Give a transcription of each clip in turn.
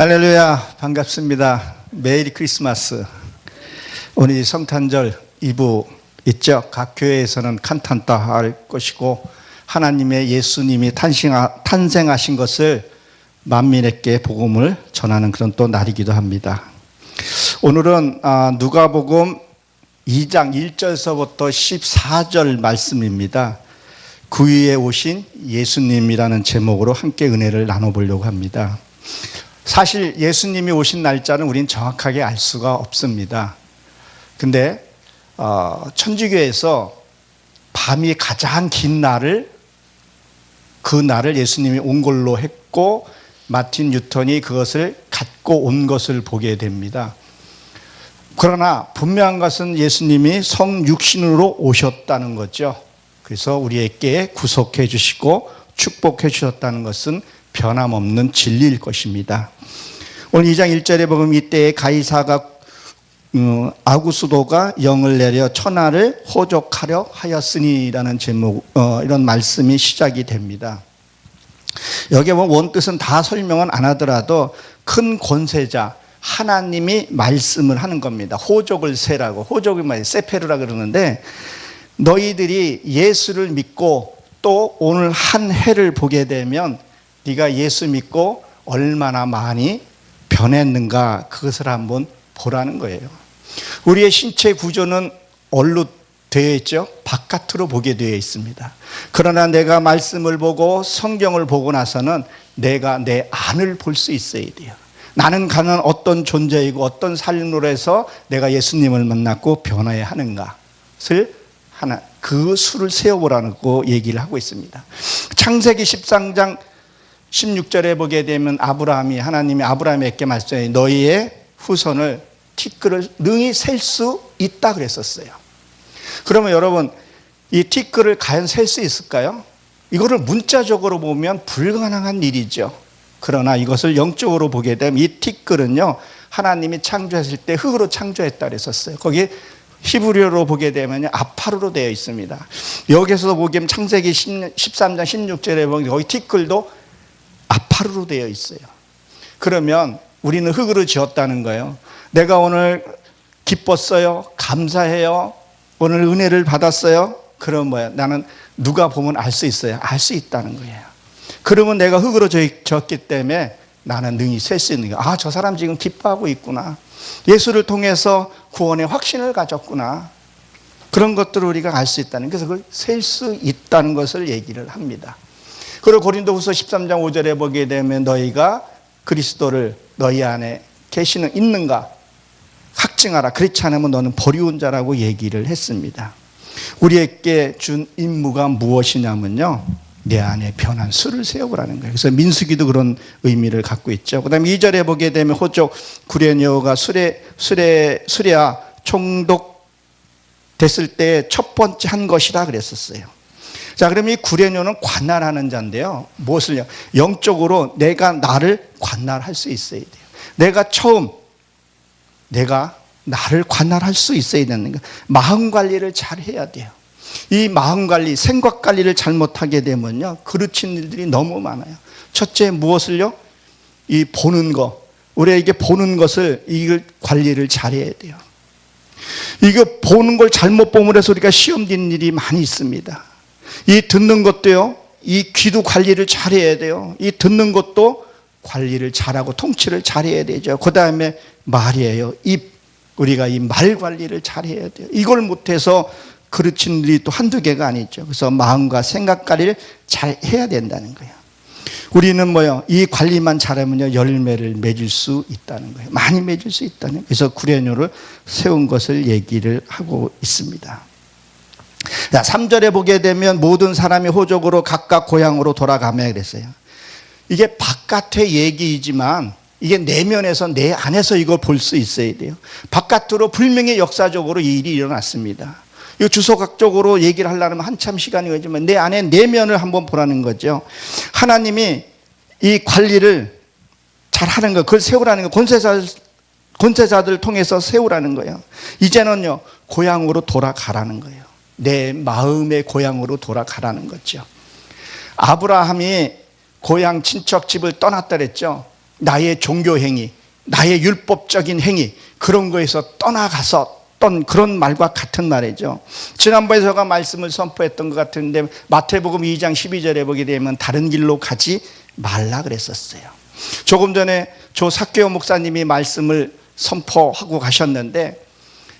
할렐루야, 반갑습니다. 메리 크리스마스. 오늘 성탄절 2부 있죠. 각 교회에서는 칸탄타 할 것이고, 하나님의 예수님이 탄생하신 것을 만민에게 복음을 전하는 그런 또 날이기도 합니다. 오늘은 누가복음 2장 1절서부터 14절 말씀입니다. 그 위에 오신 예수님이라는 제목으로 함께 은혜를 나눠보려고 합니다. 사실 예수님이 오신 날짜는 우린 정확하게 알 수가 없습니다. 근데 천주교에서 밤이 가장 긴 날을, 그 날을 예수님이 온 걸로 했고, 마틴 뉴턴이 그것을 갖고 온 것을 보게 됩니다. 그러나 분명한 것은 예수님이 성육신으로 오셨다는 거죠. 그래서 우리에게 구속해 주시고 축복해 주셨다는 것은 변함없는 진리일 것입니다. 오늘 2장 1절에 보면 이때에 가이사가 아구수도가 영을 내려 천하를 호족하려 하였으니라는 제목, 이런 말씀이 시작이 됩니다. 여기에 보면 원뜻은 다 설명은 안 하더라도 큰 권세자 하나님이 말씀을 하는 겁니다. 호족을 세라고. 호족이 뭐예요? 세페르라 그러는데, 너희들이 예수를 믿고 또 오늘 한 해를 보게 되면 네가 예수 믿고 얼마나 많이 변했는가, 그것을 한번 보라는 거예요. 우리의 신체 구조는 얼로 되어 있죠. 바깥으로 보게 되어 있습니다. 그러나 내가 말씀을 보고 성경을 보고 나서는 내가 내 안을 볼 수 있어야 돼요. 나는 가는 어떤 존재이고 어떤 삶으로 해서 내가 예수님을 만났고 변화해야 하는가를 그 수를 세워보라고 얘기를 하고 있습니다. 창세기 13장 16절에 보게 되면 하나님이 아브라함에게 말씀해 너희의 후손을 티끌을 능히 셀 수 있다 그랬었어요. 그러면 여러분, 이 티끌을 과연 셀 수 있을까요? 이거를 문자적으로 보면 불가능한 일이죠. 그러나 이것을 영적으로 보게 되면 이 티끌은요, 하나님이 창조했을 때 흙으로 창조했다 그랬었어요. 거기 히브리어로 보게 되면 아파르로 되어 있습니다. 여기서도 보게 되면 창세기 13장 16절에 보면 거기 티끌도 아파르로 되어 있어요. 그러면 우리는 흙으로 지었다는 거예요. 내가 오늘 기뻤어요. 감사해요. 오늘 은혜를 받았어요. 그럼 뭐야? 나는 누가 보면 알 수 있어요. 알 수 있다는 거예요. 그러면 내가 흙으로 지었기 때문에 나는 능히 셀 수 있는 거예요. 저 사람 지금 기뻐하고 있구나. 예수를 통해서 구원의 확신을 가졌구나. 그런 것들을 우리가 알 수 있다는, 그래서 그걸 셀 수 있다는 것을 얘기를 합니다. 그리고 고린도후서 13장 5절에 보게 되면 너희가 그리스도를 너희 안에 있는가 확증하라. 그렇지 않으면 너는 버리운 자라고 얘기를 했습니다. 우리에게 준 임무가 무엇이냐면요, 내 안에 변한 수를 세워보라는 거예요. 그래서 민수기도 그런 의미를 갖고 있죠. 그 다음에 2절에 보게 되면 호족 구레뇨가 수레아 총독 됐을 때 첫 번째 한 것이다 그랬었어요. 자, 그럼 이 구레뇨는 관할하는 자인데요, 무엇을요? 영적으로 내가 나를 관할할 수 있어야 돼요. 내가 나를 관할할 수 있어야 되는 거예요. 마음 관리를 잘 해야 돼요. 이 마음 관리, 생각 관리를 잘못하게 되면요, 그르친 일들이 너무 많아요. 첫째, 무엇을요? 이 보는 거. 우리에게 보는 것을, 이걸 관리를 잘해야 돼요. 이거 보는 걸 잘못 보면 해서 우리가 시험 듣는 일이 많이 있습니다. 이 듣는 것도요, 이 귀도 관리를 잘해야 돼요. 이 듣는 것도 관리를 잘하고 통치를 잘해야 되죠. 그 다음에 말이에요. 우리가 이 말 관리를 잘해야 돼요. 이걸 못해서 그르친 일이 또 한두 개가 아니죠. 그래서 마음과 생각 관리를 잘 해야 된다는 거예요. 우리는 이 관리만 잘하면요, 열매를 맺을 수 있다는 거예요. 많이 맺을 수 있다는 거예요. 그래서 구레뇨를 세운 것을 얘기를 하고 있습니다. 자, 3절에 보게 되면 모든 사람이 호족으로 각각 고향으로 돌아가며 그랬어요. 이게 바깥의 얘기이지만 이게 내면에서, 내 안에서 이걸 볼 수 있어야 돼요. 바깥으로 분명히 역사적으로 이 일이 일어났습니다. 이거 주소각적으로 얘기를 하려면 한참 시간이 걸리지만 내 안에 내면을 한번 보라는 거죠. 하나님이 이 관리를 잘 하는 거, 그걸 세우라는 거, 권세자들 통해서 세우라는 거예요. 이제는요, 고향으로 돌아가라는 거예요. 내 마음의 고향으로 돌아가라는 거죠. 아브라함이 고향 친척 집을 떠났다 그랬죠. 나의 종교 행위, 나의 율법적인 행위, 그런 거에서 떠나가서 어떤 그런 말과 같은 말이죠. 지난번에 제가 말씀을 선포했던 것 같은데 마태복음 2장 12절에 보게 되면 다른 길로 가지 말라 그랬었어요. 조금 전에 조 삭개오 목사님이 말씀을 선포하고 가셨는데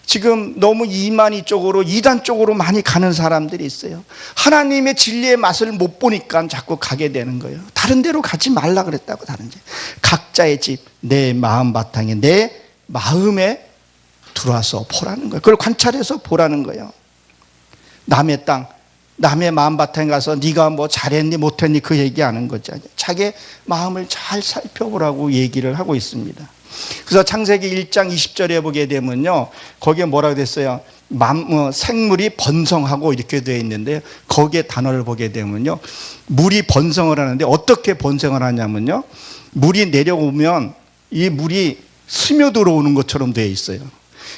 지금 너무 이만희 쪽으로, 이단 쪽으로 많이 가는 사람들이 있어요. 하나님의 진리의 맛을 못 보니까 자꾸 가게 되는 거예요. 다른 데로 가지 말라 그랬다고. 다른 집, 각자의 집, 내 마음 바탕에, 내 마음에 들어와서 보라는 거예요. 그걸 관찰해서 보라는 거예요. 남의 땅, 남의 마음 바탕에 가서 네가 뭐 잘했니 못했니 그 얘기하는 거죠. 자기의 마음을 잘 살펴보라고 얘기를 하고 있습니다. 그래서 창세기 1장 20절에 보게 되면요, 거기에 뭐라고 됐어요? 생물이 번성하고 이렇게 되어 있는데, 거기에 단어를 보게 되면요, 물이 번성을 하는데 어떻게 번성을 하냐면요, 물이 내려오면 이 물이 스며들어오는 것처럼 되어 있어요.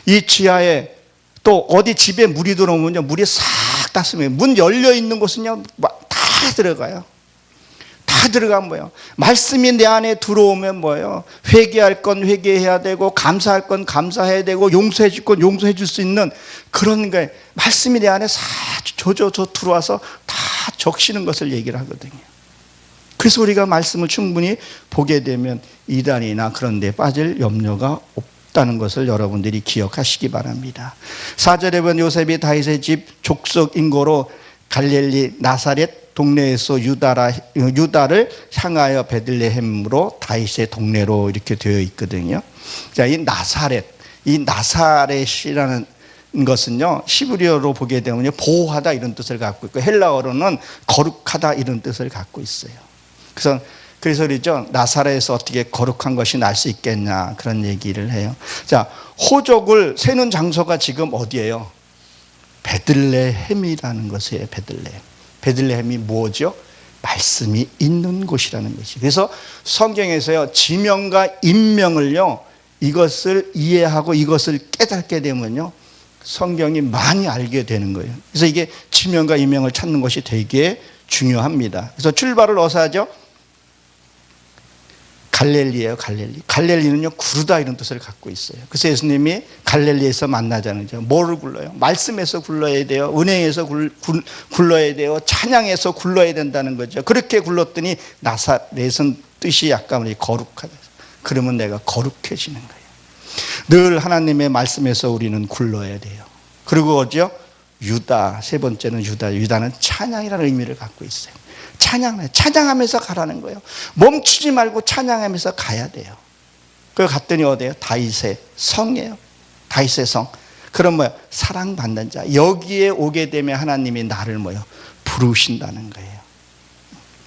이 지하에 또 어디 집에 물이 들어오면요, 물이 싹 다 스며요. 문 열려 있는 곳은요 다 들어가요. 다 들어간 거예요. 말씀이 내 안에 들어오면 뭐예요? 회개할 건 회개해야 되고, 감사할 건 감사해야 되고, 용서해 줄 건 용서해 줄 수 있는 그런 거예요. 말씀이 내 안에 싹 조조조 들어와서 다 적시는 것을 얘기를 하거든요. 그래서 우리가 말씀을 충분히 보게 되면 이단이나 그런 데 빠질 염려가 없다는 것을 여러분들이 기억하시기 바랍니다. 4절에 보면 요셉이 다윗의 집 족속 인고로 갈릴리 나사렛 동네에서 유다를 향하여 베들레헴으로 다윗의 동네로 이렇게 되어 있거든요. 자, 이 나사렛이라는 것은요, 시브리어로 보게 되면 보호하다 이런 뜻을 갖고 있고, 헬라어로는 거룩하다 이런 뜻을 갖고 있어요. 그래서 그러죠. 나사렛에서 어떻게 거룩한 것이 날 수 있겠냐, 그런 얘기를 해요. 자, 호족을 세는 장소가 지금 어디예요? 베들레헴이라는 것이에요. 베들레헴이 뭐죠? 말씀이 있는 곳이라는 것이. 그래서 성경에서요, 지명과 인명을요, 이것을 이해하고 이것을 깨닫게 되면요, 성경이 많이 알게 되는 거예요. 그래서 이게 지명과 인명을 찾는 것이 되게 중요합니다. 그래서 출발을 어디서 하죠? 갈릴리예요. 갈릴리는요, 구르다 이런 뜻을 갖고 있어요. 그래서 예수님이 갈릴리에서 만나자는 거죠. 뭐를 굴러요? 말씀에서 굴러야 돼요. 은혜에서 굴러야 돼요. 찬양에서 굴러야 된다는 거죠. 그렇게 굴렀더니 나사렛은 뜻이 약간 우리 거룩하다. 그러면 내가 거룩해지는 거예요. 늘 하나님의 말씀에서 우리는 굴러야 돼요. 그리고 어디요? 유다, 세 번째는 유다는 찬양이라는 의미를 갖고 있어요. 찬양하면서 가라는 거예요. 멈추지 말고 찬양하면서 가야 돼요. 그걸 갔더니 어디예요? 다윗의 성이에요. 다윗의 성. 그럼 뭐예요? 사랑받는 자. 여기에 오게 되면 하나님이 나를 뭐예요? 부르신다는 거예요.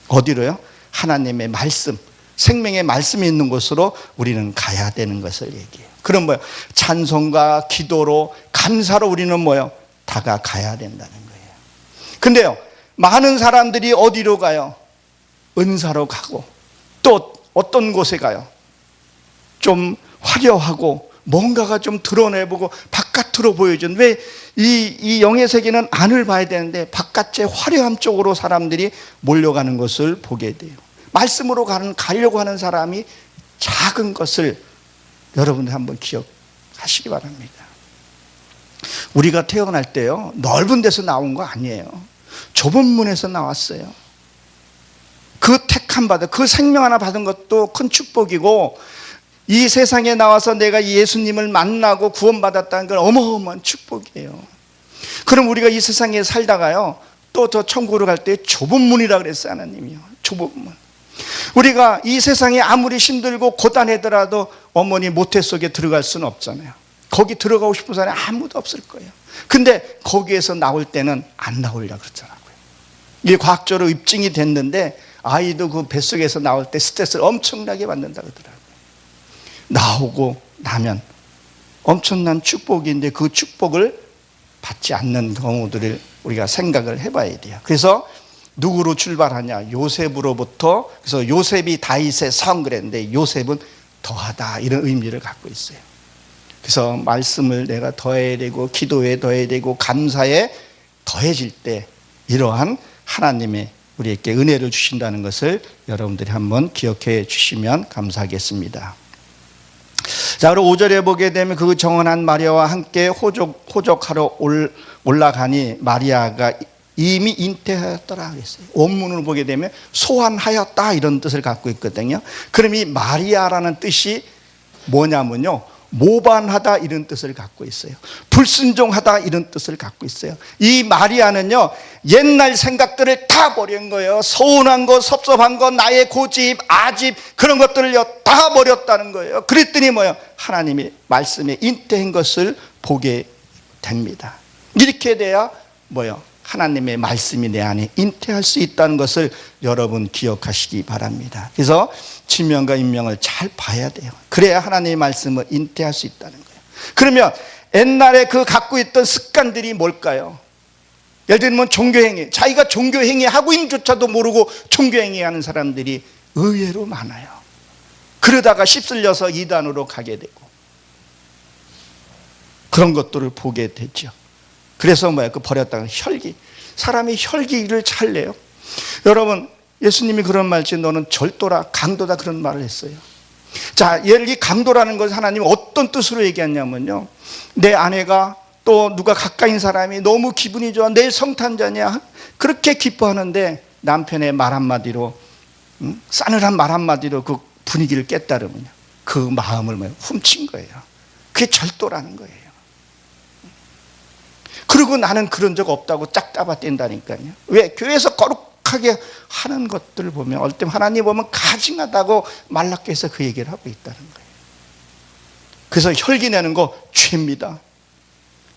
어디로요? 하나님의 말씀, 생명의 말씀이 있는 곳으로 우리는 가야 되는 것을 얘기해요. 그럼 뭐예요? 찬송과 기도로, 감사로 우리는 뭐예요? 다가가야 된다는 거예요. 근데요, 많은 사람들이 어디로 가요? 은사로 가고, 또 어떤 곳에 가요? 좀 화려하고 뭔가가 좀 드러내보고 바깥으로 보여준, 왜 이 영의 세계는 안을 봐야 되는데 바깥의 화려함 쪽으로 사람들이 몰려가는 것을 보게 돼요. 말씀으로 가려고 하는 사람이 작은 것을 여러분들 한번 기억하시기 바랍니다. 우리가 태어날 때요, 넓은 데서 나온 거 아니에요. 좁은 문에서 나왔어요. 그 택함 받은, 그 생명 하나 받은 것도 큰 축복이고, 이 세상에 나와서 내가 예수님을 만나고 구원받았다는 건 어마어마한 축복이에요. 그럼 우리가 이 세상에 살다가요, 또 저 천국으로 갈 때 좁은 문이라 그랬어요. 하나님이요, 좁은 문. 우리가 이 세상에 아무리 힘들고 고단하더라도 어머니 모태 속에 들어갈 수는 없잖아요. 거기 들어가고 싶은 사람이 아무도 없을 거예요. 근데 거기에서 나올 때는 안 나오려고 그러더라고요. 이게 과학적으로 입증이 됐는데, 아이도 그 뱃속에서 나올 때 스트레스를 엄청나게 받는다고 그러더라고요. 나오고 나면 엄청난 축복인데 그 축복을 받지 않는 경우들을 우리가 생각을 해봐야 돼요. 그래서 누구로 출발하냐? 요셉으로부터. 그래서 요셉이 다윗의 성 그랬는데 요셉은 더하다 이런 의미를 갖고 있어요. 그래서 말씀을 내가 더해야 되고, 기도에 더해야 되고, 감사에 더해질 때 이러한 하나님의 우리에게 은혜를 주신다는 것을 여러분들이 한번 기억해 주시면 감사하겠습니다. 자, 그리고 5절에 보게 되면 그 정언한 마리아와 함께 호적하러 올라가니 마리아가 이미 잉태하였더라 그랬어요. 원문을 보게 되면 소환하였다 이런 뜻을 갖고 있거든요. 그럼 이 마리아라는 뜻이 뭐냐면요, 모반하다 이런 뜻을 갖고 있어요. 불순종하다 이런 뜻을 갖고 있어요. 이 마리아는요, 옛날 생각들을 다 버린 거예요. 서운한 거, 섭섭한 거, 나의 고집, 아집 그런 것들을요 다 버렸다는 거예요. 그랬더니 뭐요, 하나님이 말씀에 잉태한 것을 보게 됩니다. 이렇게 돼야 뭐요, 하나님의 말씀이 내 안에 잉태할 수 있다는 것을 여러분 기억하시기 바랍니다. 그래서 지명과 인명을 잘 봐야 돼요. 그래야 하나님의 말씀을 잉태할 수 있다는 거예요. 그러면 옛날에 그 갖고 있던 습관들이 뭘까요? 예를 들면 종교행위, 자기가 종교행위 하고 있는 조차도 모르고 종교행위 하는 사람들이 의외로 많아요. 그러다가 휩쓸려서 이단으로 가게 되고 그런 것들을 보게 되죠. 그래서 뭐야, 그 버렸다는 혈기. 사람이 혈기를 잘 내요. 여러분, 예수님이 그런 말씀, 너는 절도라, 강도다 그런 말을 했어요. 자, 이 강도라는 것을 하나님이 어떤 뜻으로 얘기했냐면요, 내 아내가 또 누가 가까이 있는 사람이 너무 기분이 좋아, 내 성탄절이야, 그렇게 기뻐하는데 남편의 말 한마디로, 싸늘한 말 한마디로 그 분위기를 깼다르면요, 그 마음을 훔친 거예요. 그게 절도라는 거예요. 그리고 나는 그런 적 없다고 짝 잡아댄다니까요. 왜? 교회에서 거룩하게 하는 것들을 보면 어떨 때 하나님 보면 가증하다고 말라께서 그 얘기를 하고 있다는 거예요. 그래서 혈기내는 거 죄입니다.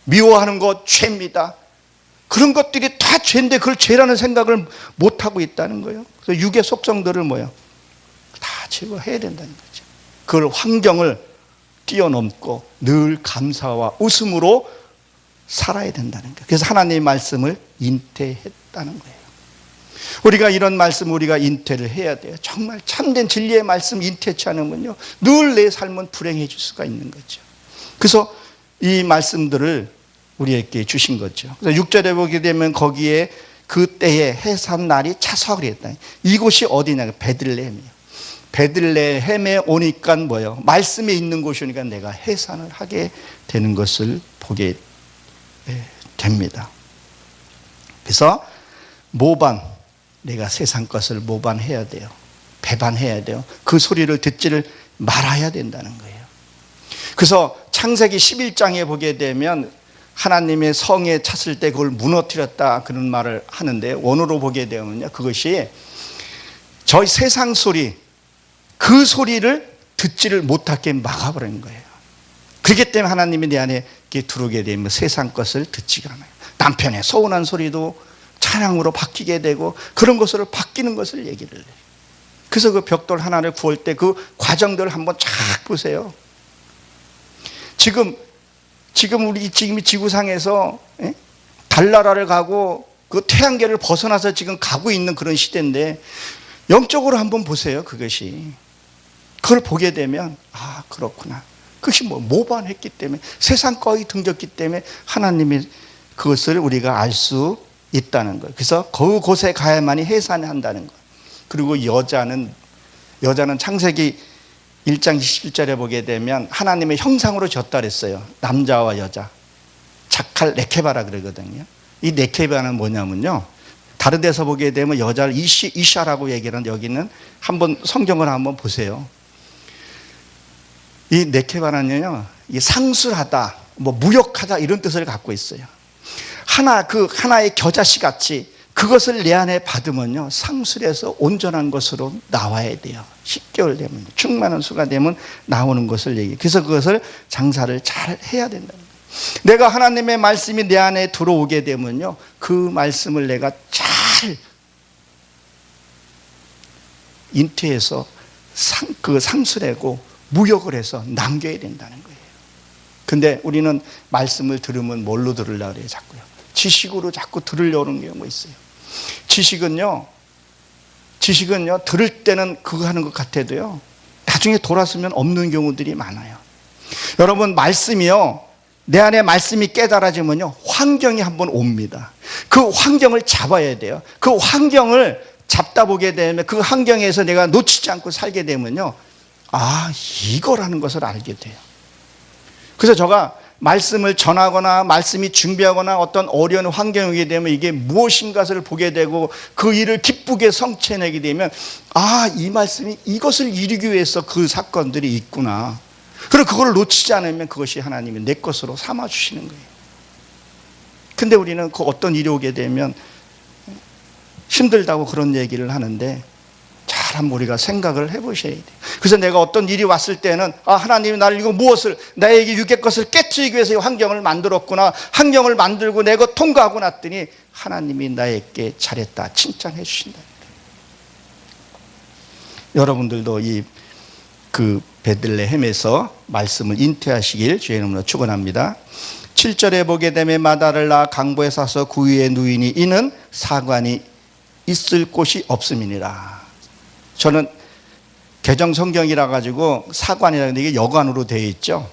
미워하는 거 죄입니다. 그런 것들이 다 죄인데 그걸 죄라는 생각을 못하고 있다는 거예요. 그래서 육의 속성들을 뭐예요? 다 제거해야 된다는 거죠. 그걸 환경을 뛰어넘고 늘 감사와 웃음으로 살아야 된다는 거예요. 그래서 하나님의 말씀을 잉태했다는 거예요. 우리가 이런 말씀 우리가 잉태를 해야 돼요. 정말 참된 진리의 말씀 잉태치 않으면요, 늘 내 삶은 불행해질 수가 있는 거죠. 그래서 이 말씀들을 우리에게 주신 거죠. 그래서 6절에 보게 되면 거기에 그때의 해산날이 차서 그랬다. 이곳이 어디냐? 베들레헴이에요. 베들레헴에 오니까 뭐예요? 말씀에 있는 곳이니까 내가 해산을 하게 되는 것을 보게 됩니다. 그래서 모반, 내가 세상 것을 모반해야 돼요. 배반해야 돼요. 그 소리를 듣지를 말아야 된다는 거예요. 그래서 창세기 11장에 보게 되면 하나님의 성에 찼을 때 그걸 무너뜨렸다 그런 말을 하는데, 원어로 보게 되면요, 그것이 저희 세상 소리, 그 소리를 듣지를 못하게 막아버린 거예요. 그렇기 때문에 하나님이 내 안에 들어오게 되면 세상 것을 듣지가 않아요. 남편의 서운한 소리도 찬양으로 바뀌게 되고 그런 것으로 바뀌는 것을 얘기를 해요. 그래서 그 벽돌 하나를 구할 때 그 과정들을 한번 쫙 보세요. 지금 우리 지구상에서 달나라를 가고 그 태양계를 벗어나서 지금 가고 있는 그런 시대인데, 영적으로 한번 보세요. 그것이, 그걸 보게 되면 아, 그렇구나. 그것이 모반했기 때문에, 세상 거에 등졌기 때문에 하나님이 그것을 우리가 알 수 있다는 거예요. 그래서 그곳에 가야만이 해산한다는 거예요. 그리고 여자는 창세기 1장 21절에 보게 되면 하나님의 형상으로 졌다 그랬어요. 남자와 여자, 자칼 네케바라 그러거든요. 이 네케바는 뭐냐면요, 다른 데서 보게 되면 여자를 이샤라고 얘기를 하는데, 여기는 한번 성경을 한번 보세요. 이 네케바는요, 상술하다, 무역하다 이런 뜻을 갖고 있어요. 하나의 겨자씨 같이 그것을 내 안에 받으면요, 상술해서 온전한 것으로 나와야 돼요. 10개월 되면, 충만한 수가 되면 나오는 것을 얘기해요. 그래서 그것을 장사를 잘 해야 된다는 거예요. 내가 하나님의 말씀이 내 안에 들어오게 되면요, 그 말씀을 내가 잘 잉태해서 상술하고 무역을 해서 남겨야 된다는 거예요. 근데 우리는 말씀을 들으면 뭘로 들으려고 그래요? 자꾸요. 지식으로 자꾸 들으려는 경우가 있어요. 지식은요, 들을 때는 그거 하는 것 같아도요, 나중에 돌아서면 없는 경우들이 많아요. 여러분, 말씀이요, 내 안에 말씀이 깨달아지면요, 환경이 한번 옵니다. 그 환경을 잡아야 돼요. 그 환경을 잡다 보게 되면, 그 환경에서 내가 놓치지 않고 살게 되면요, 아, 이거라는 것을 알게 돼요. 그래서 제가 말씀을 전하거나 말씀이 준비하거나 어떤 어려운 환경이 오게 되면 이게 무엇인가를 보게 되고 그 일을 기쁘게 성취해내게 되면, 아, 이 말씀이 이것을 이루기 위해서 그 사건들이 있구나. 그리고 그걸 놓치지 않으면 그것이 하나님이 내 것으로 삼아주시는 거예요. 근데 우리는 그 어떤 일이 오게 되면 힘들다고 그런 얘기를 하는데, 잘 한번 우리가 생각을 해보셔야 돼요. 그래서 내가 어떤 일이 왔을 때는, 아, 하나님이 나를 이거 무엇을, 나에게 육의 것을 깨트리기 위해서 이 환경을 만들었구나. 환경을 만들고 내가 통과하고 났더니 하나님이 나에게 잘했다 칭찬해 주신다. 여러분들도 그 베들레헴에서 말씀을 인태하시길 주의 이름으로 축원합니다. 7절에 보게 되면 마다를 낳아 강보에 싸서 그 위에 누이니 이는 사관이 있을 곳이 없음이니라. 저는 개정 성경이라 가지고 사관이라는 게 여관으로 되어 있죠.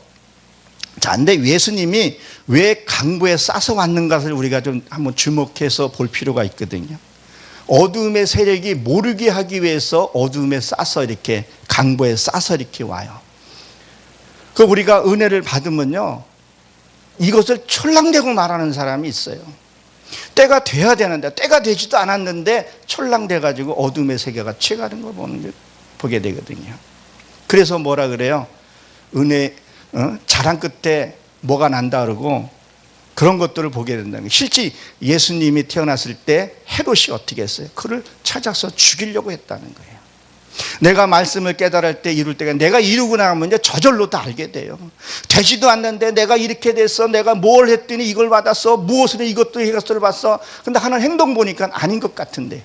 자, 근데 예수님이 왜 강보에 싸서 왔는가를 우리가 좀 한번 주목해서 볼 필요가 있거든요. 어둠의 세력이 모르게 하기 위해서 어둠에 싸서 이렇게 강보에 싸서 이렇게 와요. 그 우리가 은혜를 받으면요, 이것을 철랑대고 말하는 사람이 있어요. 때가 돼야 되는데 때가 되지도 않았는데 철랑돼 가지고 어둠의 세계가 취하는 걸 보게 되거든요. 그래서 뭐라 그래요? 은혜 자랑 끝에 뭐가 난다 그러고 그런 것들을 보게 된다는 거예요. 실제 예수님이 태어났을 때 헤롯이 어떻게 했어요? 그를 찾아서 죽이려고 했다는 거예요. 내가 말씀을 깨달을 때 이룰 때가, 내가 이루고 나면요 저절로 다 알게 돼요. 되지도 않는데 내가 이렇게 됐어, 내가 뭘 했더니 이걸 받았어, 무엇을 이것도 이것을 받았어. 근데 하는 행동 보니까 아닌 것 같은데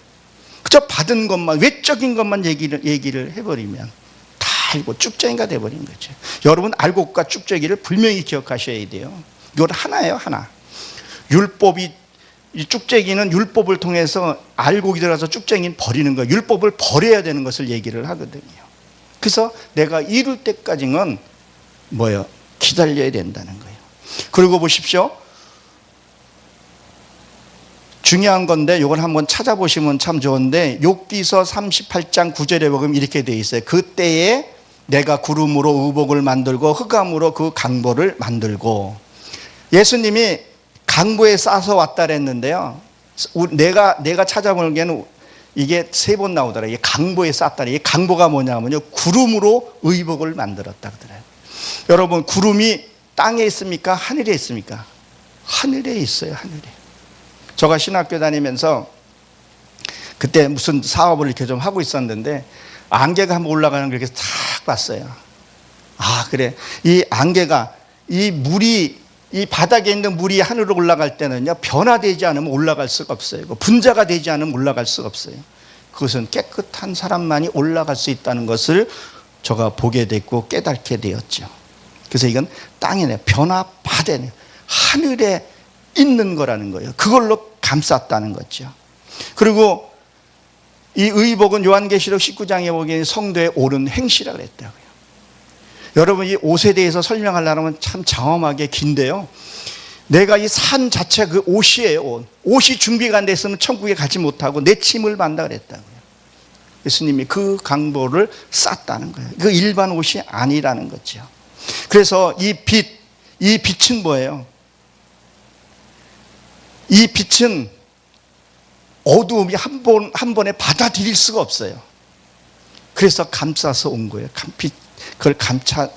그저 받은 것만, 외적인 것만 얘기를 해버리면 다 알고 쭉쟁이가 돼버린 거죠. 여러분, 알곡과 쭉쟁이를 분명히 기억하셔야 돼요. 이건 하나예요, 하나. 율법이, 이 쭉쟁이는 율법을 통해서 알곡이 들어가서 쭉쟁이는 버리는 거예요. 율법을 버려야 되는 것을 얘기를 하거든요. 그래서 내가 이룰 때까지는 뭐예요? 기다려야 된다는 거예요. 그리고 보십시오. 중요한 건데 이걸 한번 찾아보시면 참 좋은데, 욥기서 38장 9절에 보면 이렇게 되어 있어요. 그때에 내가 구름으로 의복을 만들고 흑암으로 그 강보를 만들고. 예수님이 강보에 싸서 왔다 그랬는데요, 내가 찾아보기에는 이게 3번 나오더라. 이게 강보에 쌌다. 이게 강보가 뭐냐면요, 구름으로 의복을 만들었다 그러더라고요. 여러분, 구름이 땅에 있습니까? 하늘에 있습니까? 하늘에 있어요, 하늘에. 제가 신학교 다니면서 그때 무슨 사업을 이렇게 좀 하고 있었는데 안개가 한번 올라가는 걸 이렇게 탁 봤어요. 아, 그래. 이 안개가, 이 물이, 이 바닥에 있는 물이 하늘로 올라갈 때는요, 변화되지 않으면 올라갈 수가 없어요. 분자가 되지 않으면 올라갈 수가 없어요. 그것은 깨끗한 사람만이 올라갈 수 있다는 것을 제가 보게 됐고 깨닫게 되었죠. 그래서 이건 땅에 변화받은 하늘에 있는 거라는 거예요. 그걸로 감쌌다는 거죠. 그리고 이 의복은 요한계시록 19장에 보기에는 성도의 옳은 행실이라고 그랬다고요. 여러분, 이 옷에 대해서 설명하려면 참 장엄하게 긴데요, 내가 이 산 자체 그 옷이에요. 옷이 준비가 안 됐으면 천국에 가지 못하고 내 침을 받는다 그랬다고요. 예수님이 그 강보를 쌌다는 거예요. 그 일반 옷이 아니라는 거죠. 그래서 이 빛은 뭐예요? 이 빛은 어두움이 한 번에 받아들일 수가 없어요. 그래서 감싸서 온 거예요. 그걸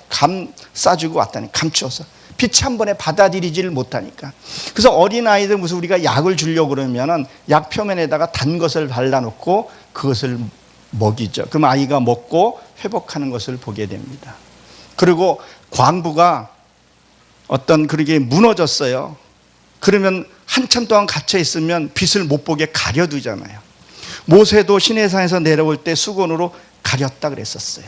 감싸주고 왔다니, 감추어서. 빛이 한 번에 받아들이지를 못하니까. 그래서 어린아이들 무슨 우리가 약을 주려고 그러면은 약 표면에다가 단 것을 발라놓고 그것을 먹이죠. 그럼 아이가 먹고 회복하는 것을 보게 됩니다. 그리고 광부가 어떤 그렇게 무너졌어요. 그러면 한참 동안 갇혀 있으면 빛을 못 보게 가려두잖아요. 모세도 시내산에서 내려올 때 수건으로 가렸다 그랬었어요.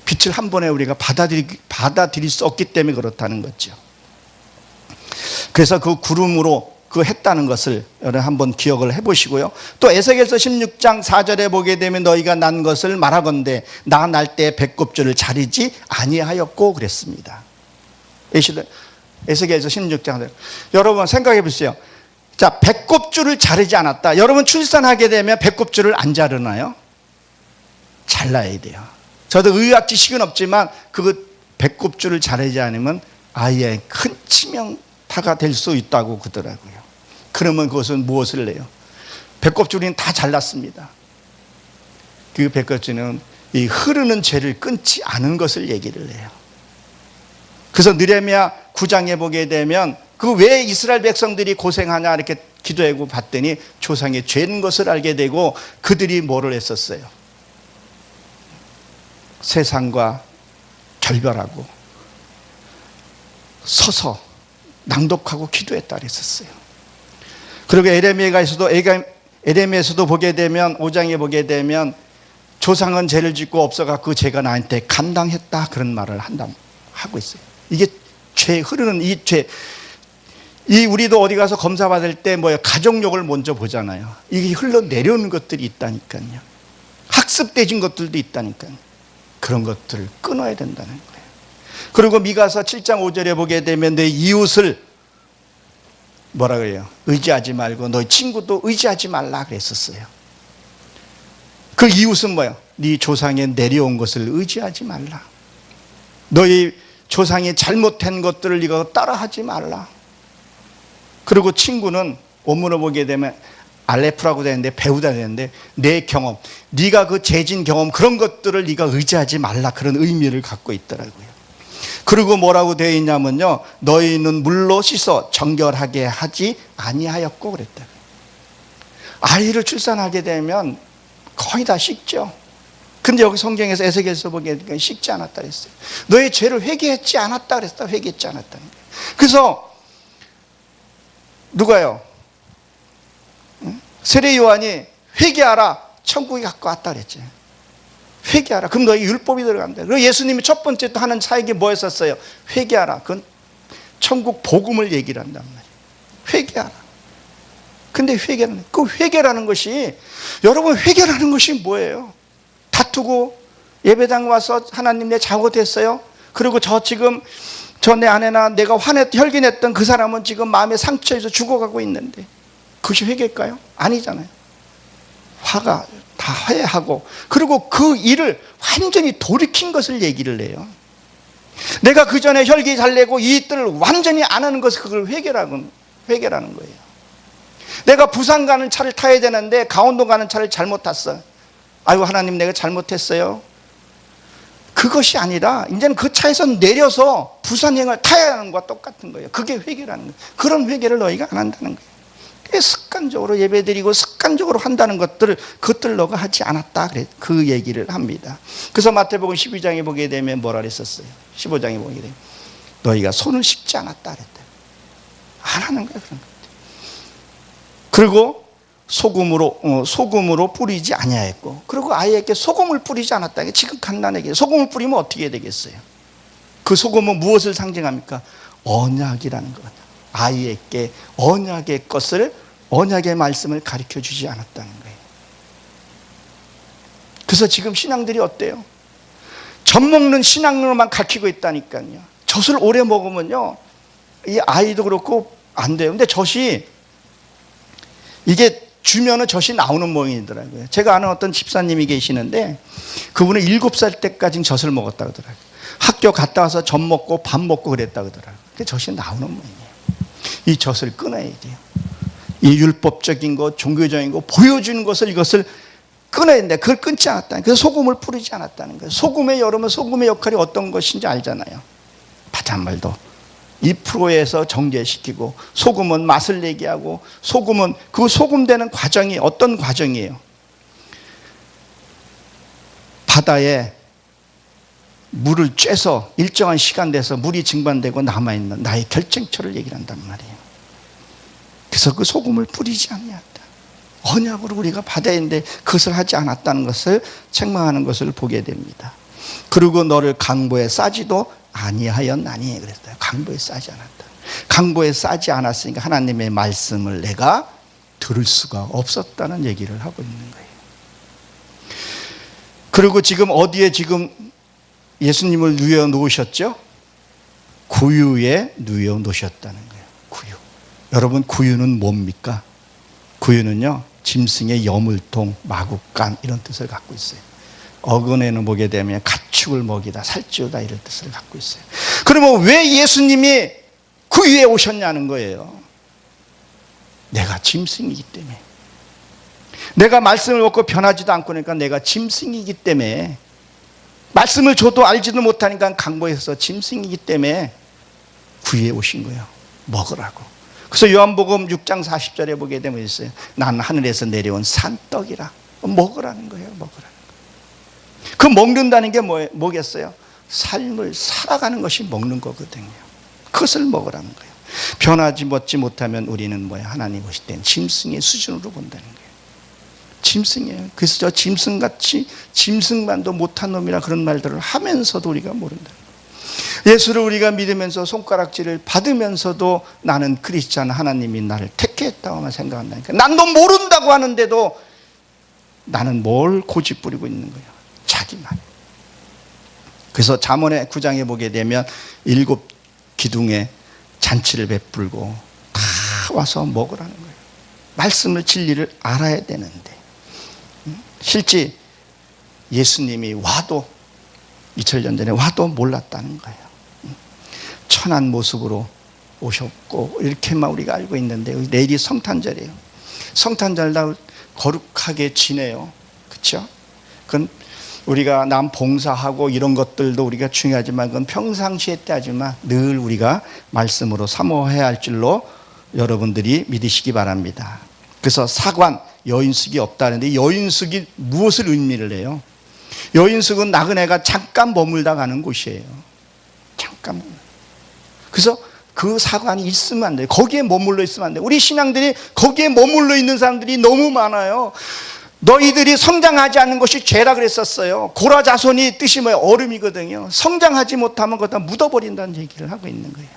빛을 한 번에 우리가 받아들일 수 없기 때문에 그렇다는 거죠. 그래서 그 구름으로 그 했다는 것을 여러분 한번 기억을 해보시고요. 또 에스겔서 16장 4절에 보게 되면 너희가 난 것을 말하건대 나 날 때 배꼽줄을 자르지 아니하였고 그랬습니다. 에스겔서 16장. 여러분 생각해 보세요. 자, 배꼽줄을 자르지 않았다. 여러분 출산하게 되면 배꼽줄을 안 자르나요? 잘라야 돼요. 저도 의학 지식은 없지만 그 배꼽줄을 자르지 않으면 아이의 큰 치명타가 될 수 있다고 그러더라고요. 그러면 그것은 무엇을 해요? 배꼽줄은 다 잘랐습니다. 그 배꼽줄은 이 흐르는 죄를 끊지 않은 것을 얘기를 해요. 그래서 느헤미야 9장에 보게 되면 그 왜 이스라엘 백성들이 고생하냐 이렇게 기도하고 봤더니 조상의 죄인 것을 알게 되고 그들이 뭐를 했었어요? 세상과 결별하고 서서 낭독하고 기도했다 그랬었어요. 그리고 에레미야에서도 보게 되면 5장에 보게 되면 조상은 죄를 짓고 없어가 그 죄가 나한테 감당했다 그런 말을 하고 있어요. 이게 죄 흐르는 이 죄, 이 우리도 어디 가서 검사 받을 때 뭐예요? 가족력을 먼저 보잖아요. 이게 흘러내려오는 것들이 있다니까요. 학습되진 것들도 있다니까요. 그런 것들을 끊어야 된다는 거예요. 그리고 미가서 7장 5절에 보게 되면 내 이웃을 뭐라 그래요? 의지하지 말고 너희 친구도 의지하지 말라 그랬었어요. 그 이웃은 뭐예요? 네 조상에 내려온 것을 의지하지 말라. 너희 조상이 잘못한 것들을 네가 따라하지 말라. 그리고 친구는 원문을 보게 되면 알레프라고 되는데 배우다 되는데 내 경험, 네가 그 재진 경험 그런 것들을 네가 의지하지 말라 그런 의미를 갖고 있더라고요. 그리고 뭐라고 되어 있냐면요, 너희는 물로 씻어 정결하게 하지 아니하였고 그랬다. 아이를 출산하게 되면 거의 다 씻죠. 근데 여기 성경에서 에스겔서 보게 되니까 씻지 않았다 그랬어요. 너의 죄를 회개했지 않았다 그랬다. 회개했지 않았다는 거예요. 그래서 누가요? 세례 요한이 회개하라 천국에 갖고 왔다 그랬지. 회개하라. 그럼 너희 율법이 들어간다. 그리고 예수님이 첫 번째 또 하는 사역이 뭐였었어요? 회개하라. 그건 천국 복음을 얘기를 한단 말이에요. 회개하라. 근데 그 회개라는 것이, 여러분 회개라는 것이 뭐예요? 다투고 예배당 와서 하나님 내 잘못했어요. 그리고 저 내 아내나 내가 혈기냈던 그 사람은 지금 마음에 상처에서 죽어가고 있는데 그것이 회개일까요? 아니잖아요. 화가 다 화해하고 그리고 그 일을 완전히 돌이킨 것을 얘기를 해요. 내가 그 전에 혈기 잘 내고 이 일들을 완전히 안 하는 것을 그걸 회개라는 거예요. 내가 부산 가는 차를 타야 되는데 강원도 가는 차를 잘못 탔어. 아이고 하나님 내가 잘못했어요. 그것이 아니라 이제는 그 차에서 내려서 부산행을 타야 하는 것과 똑같은 거예요. 그게 회개라는 거예요. 그런 회개를 너희가 안 한다는 거예요. 습관적으로 예배드리고 습관적으로 한다는 그것들 너가 하지 않았다. 그 얘기를 합니다. 그래서 마태복음 12장에 보게 되면 뭐라 그랬었어요? 15장에 보게 되면 너희가 손을 씻지 않았다 그랬대요. 안 하는 거예요. 그런 것들. 그리고 소금으로 뿌리지 아니하였고, 그리고 아이에게 소금을 뿌리지 않았다. 지금 간단하게 소금을 뿌리면 어떻게 되겠어요? 그 소금은 무엇을 상징합니까? 언약이라는 거예요. 아이에게 언약의 말씀을 가르쳐 주지 않았다는 거예요. 그래서 지금 신앙들이 어때요? 젖 먹는 신앙으로만 가르치고 있다니까요. 젖을 오래 먹으면요, 이 아이도 그렇고 안 돼요. 근데 젖이 이게 주면은 젖이 나오는 모양이더라고요. 제가 아는 어떤 집사님이 계시는데 그분은 7살 때까지 젖을 먹었다 그러더라고요. 학교 갔다 와서 젖 먹고 밥 먹고 그랬다 그러더라고요. 근데 젖이 나오는 모양이에요. 이 젖을 끊어야 돼요. 이 율법적인 것, 종교적인 것, 보여주는 것을 이것을 끊어야 되는데 그걸 끊지 않았다는 거예요. 그래서 소금을 뿌리지 않았다는 거예요. 여러분 소금의 역할이 어떤 것인지 알잖아요. 바닷말도 2%에서 정제시키고, 소금은 맛을 내게 하고, 소금은 그 소금되는 과정이 어떤 과정이에요? 바다에 물을 쬐서 일정한 시간 돼서 물이 증발되고 남아있는 나의 결정처를 얘기를 한단 말이에요. 그래서 그 소금을 뿌리지 아니하였다. 언약으로 우리가 받아야 하는데 그것을 하지 않았다는 것을 책망하는 것을 보게 됩니다. 그리고 너를 강보에 싸지도 아니하였나니 그랬어요. 강보에 싸지 않았다. 강보에 싸지 않았으니까 하나님의 말씀을 내가 들을 수가 없었다는 얘기를 하고 있는 거예요. 그리고 지금 어디에 지금 예수님을 누워 놓으셨죠? 구유에 누워 놓으셨다는 거예요. 구유. 여러분, 구유는 뭡니까? 구유는요, 짐승의 여물통, 마구간 이런 뜻을 갖고 있어요. 어근에는 보게 되면 가축을 먹이다, 살찌우다 이런 뜻을 갖고 있어요. 그러면 왜 예수님이 구유에 오셨냐는 거예요. 내가 짐승이기 때문에. 내가 말씀을 먹고 변하지도 않고 그러니까 내가 짐승이기 때문에, 말씀을 줘도 알지도 못하니까 강보에서 짐승이기 때문에 구유에 오신 거예요. 먹으라고. 그래서 요한복음 6장 40절에 보게 되면 있어요. 난 하늘에서 내려온 산떡이라. 먹으라는 거예요. 먹으라는 거예요. 그 먹는다는 게 뭐겠어요? 삶을 살아가는 것이 먹는 거거든요. 그것을 먹으라는 거예요. 변하지 먹지 못하면 우리는 뭐야? 하나님 보실 땐 짐승의 수준으로 본다는 거예요. 짐승이에요. 그래서 저 짐승같이 짐승만도 못한 놈이라 그런 말들을 하면서도 우리가 모른다는 거예요. 예수를 우리가 믿으면서 손가락질을 받으면서도 나는 크리스찬, 하나님이 나를 택했다고만 생각한다니까. 난 너 모른다고 하는데도 나는 뭘 고집부리고 있는 거예요? 자기만. 그래서 잠언의 9장에 보게 되면 7 기둥에 잔치를 베풀고 다 와서 먹으라는 거예요. 말씀을, 진리를 알아야 되는데, 실제 예수님이 와도 2000년 전에 와도 몰랐다는 거예요. 천한 모습으로 오셨고 이렇게만 우리가 알고 있는데, 내일이 성탄절이에요. 성탄절 날 거룩하게 지내요. 그렇죠? 그건 우리가 남 봉사하고 이런 것들도 우리가 중요하지만 그건 평상시에 때하지만 늘 우리가 말씀으로 사모해야 할 줄로 여러분들이 믿으시기 바랍니다. 그래서 사관, 여인숙이 없다는데 여인숙이 무엇을 의미를 해요? 여인숙은 나그네가 잠깐 머물다 가는 곳이에요. 잠깐. 그래서 그 사관이 있으면 안 돼요. 거기에 머물러 있으면 안 돼요. 우리 신앙들이 거기에 머물러 있는 사람들이 너무 많아요. 너희들이 성장하지 않는 것이 죄라 그랬었어요. 고라자손이 뜻이 뭐예요? 얼음이거든요. 성장하지 못하면 거기다 묻어버린다는 얘기를 하고 있는 거예요.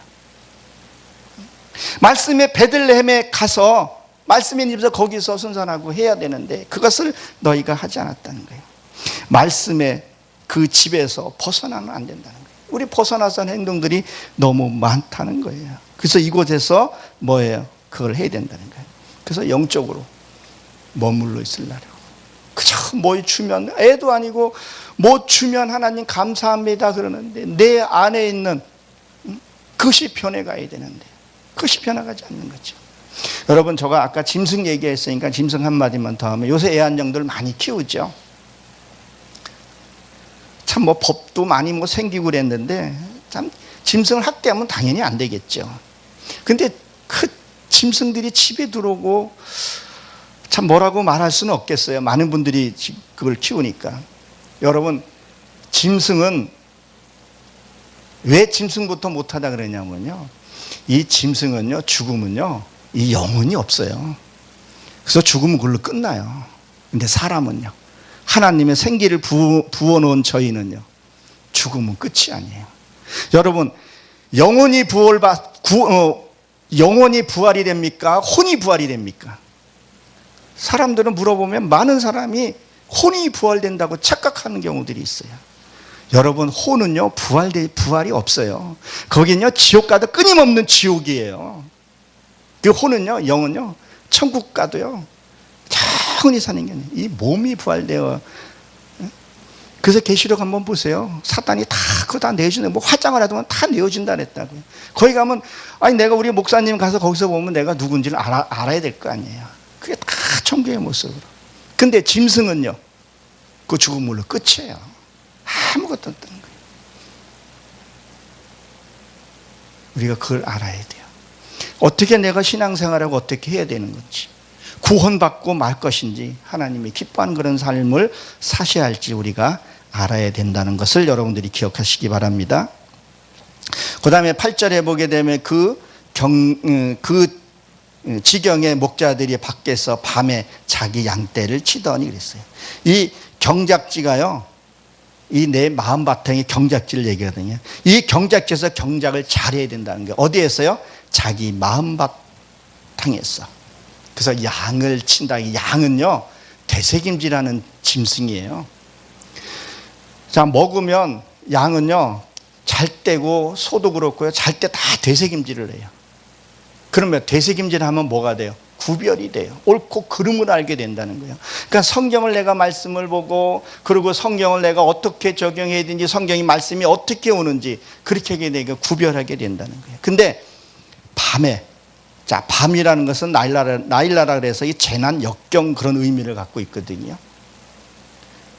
말씀의 베들레헴에 가서 말씀의 집에서 거기서 순산하고 해야 되는데 그것을 너희가 하지 않았다는 거예요. 말씀의 그 집에서 벗어나면 안 된다는 거예요. 우리 벗어나서 하는 행동들이 너무 많다는 거예요. 그래서 이곳에서 뭐예요? 그걸 해야 된다는 거예요. 그래서 영적으로 머물러 있으려고. 그저 뭐 주면, 애도 아니고 뭐 주면 하나님 감사합니다 그러는데 내 안에 있는 그것이 변해가야 되는데 그것이 변해가지 않는 거죠. 여러분, 제가 아까 짐승 얘기했으니까 짐승 한마디만 더 하면, 요새 애완용들 많이 키우죠. 참 뭐 법도 많이 뭐 생기고 그랬는데 참 짐승을 학대하면 당연히 안 되겠죠. 근데 그 짐승들이 집에 들어오고 참 뭐라고 말할 수는 없겠어요. 많은 분들이 그걸 키우니까. 여러분, 짐승은 왜 짐승부터 못하다 그러냐면요, 이 짐승은요, 죽으면요 이 영혼이 없어요. 그래서 죽으면 그걸로 끝나요. 근데 사람은요, 하나님의 생기를 부어놓은 저희는요, 죽으면 끝이 아니에요. 여러분, 영혼이 영혼이 부활이 됩니까? 혼이 부활이 됩니까? 사람들은 물어보면 많은 사람이 혼이 부활된다고 착각하는 경우들이 있어요. 여러분, 혼은요 부활이 없어요. 거기는요 지옥 가도 끊임없는 지옥이에요. 그 혼은요, 영은요 천국 가도요 영원히 사는 게 아니에요. 이 몸이 부활되어. 그래서 계시록 한번 보세요. 사탄이 다 그거 다 내어준다. 뭐 화장을 하더만 다 내어준다 그랬다고요. 거기 가면, 아니 내가 우리 목사님 가서 거기서 보면 내가 누군지를 알아야 될 거 아니에요. 그게 다 천국의 모습으로. 근데 짐승은요, 그 죽음물로 끝이에요. 아무것도 없다는 거예요. 우리가 그걸 알아야 돼요. 어떻게 내가 신앙생활하고 어떻게 해야 되는 건지, 구원받고 말 것인지, 하나님이 기뻐하는 그런 삶을 사셔야 할지 우리가 알아야 된다는 것을 여러분들이 기억하시기 바랍니다. 그 다음에 8절에 보게 되면 그 지경의 목자들이 밖에서 밤에 자기 양떼를 치더니 그랬어요. 이 경작지가요, 이 내 마음 바탕이 경작지를 얘기하거든요. 이 경작지에서 경작을 잘해야 된다는 게 어디에서요? 자기 마음 바탕에서. 그래서 양을 친다. 이 양은요 되새김질하는 짐승이에요. 자, 먹으면 양은요 잘 때고 소도 그렇고요. 잘 때 다 되새김질을 해요. 그러면 되새김질 하면 뭐가 돼요? 구별이 돼요. 옳고 그름을 알게 된다는 거예요. 그러니까 성경을 내가 말씀을 보고, 그리고 성경을 내가 어떻게 적용해야 되는지, 성경이 말씀이 어떻게 오는지 그렇게 하게 되고 구별하게 된다는 거예요. 근데 밤에, 자, 밤이라는 것은 나일라라 그래서 이 재난 역경 그런 의미를 갖고 있거든요.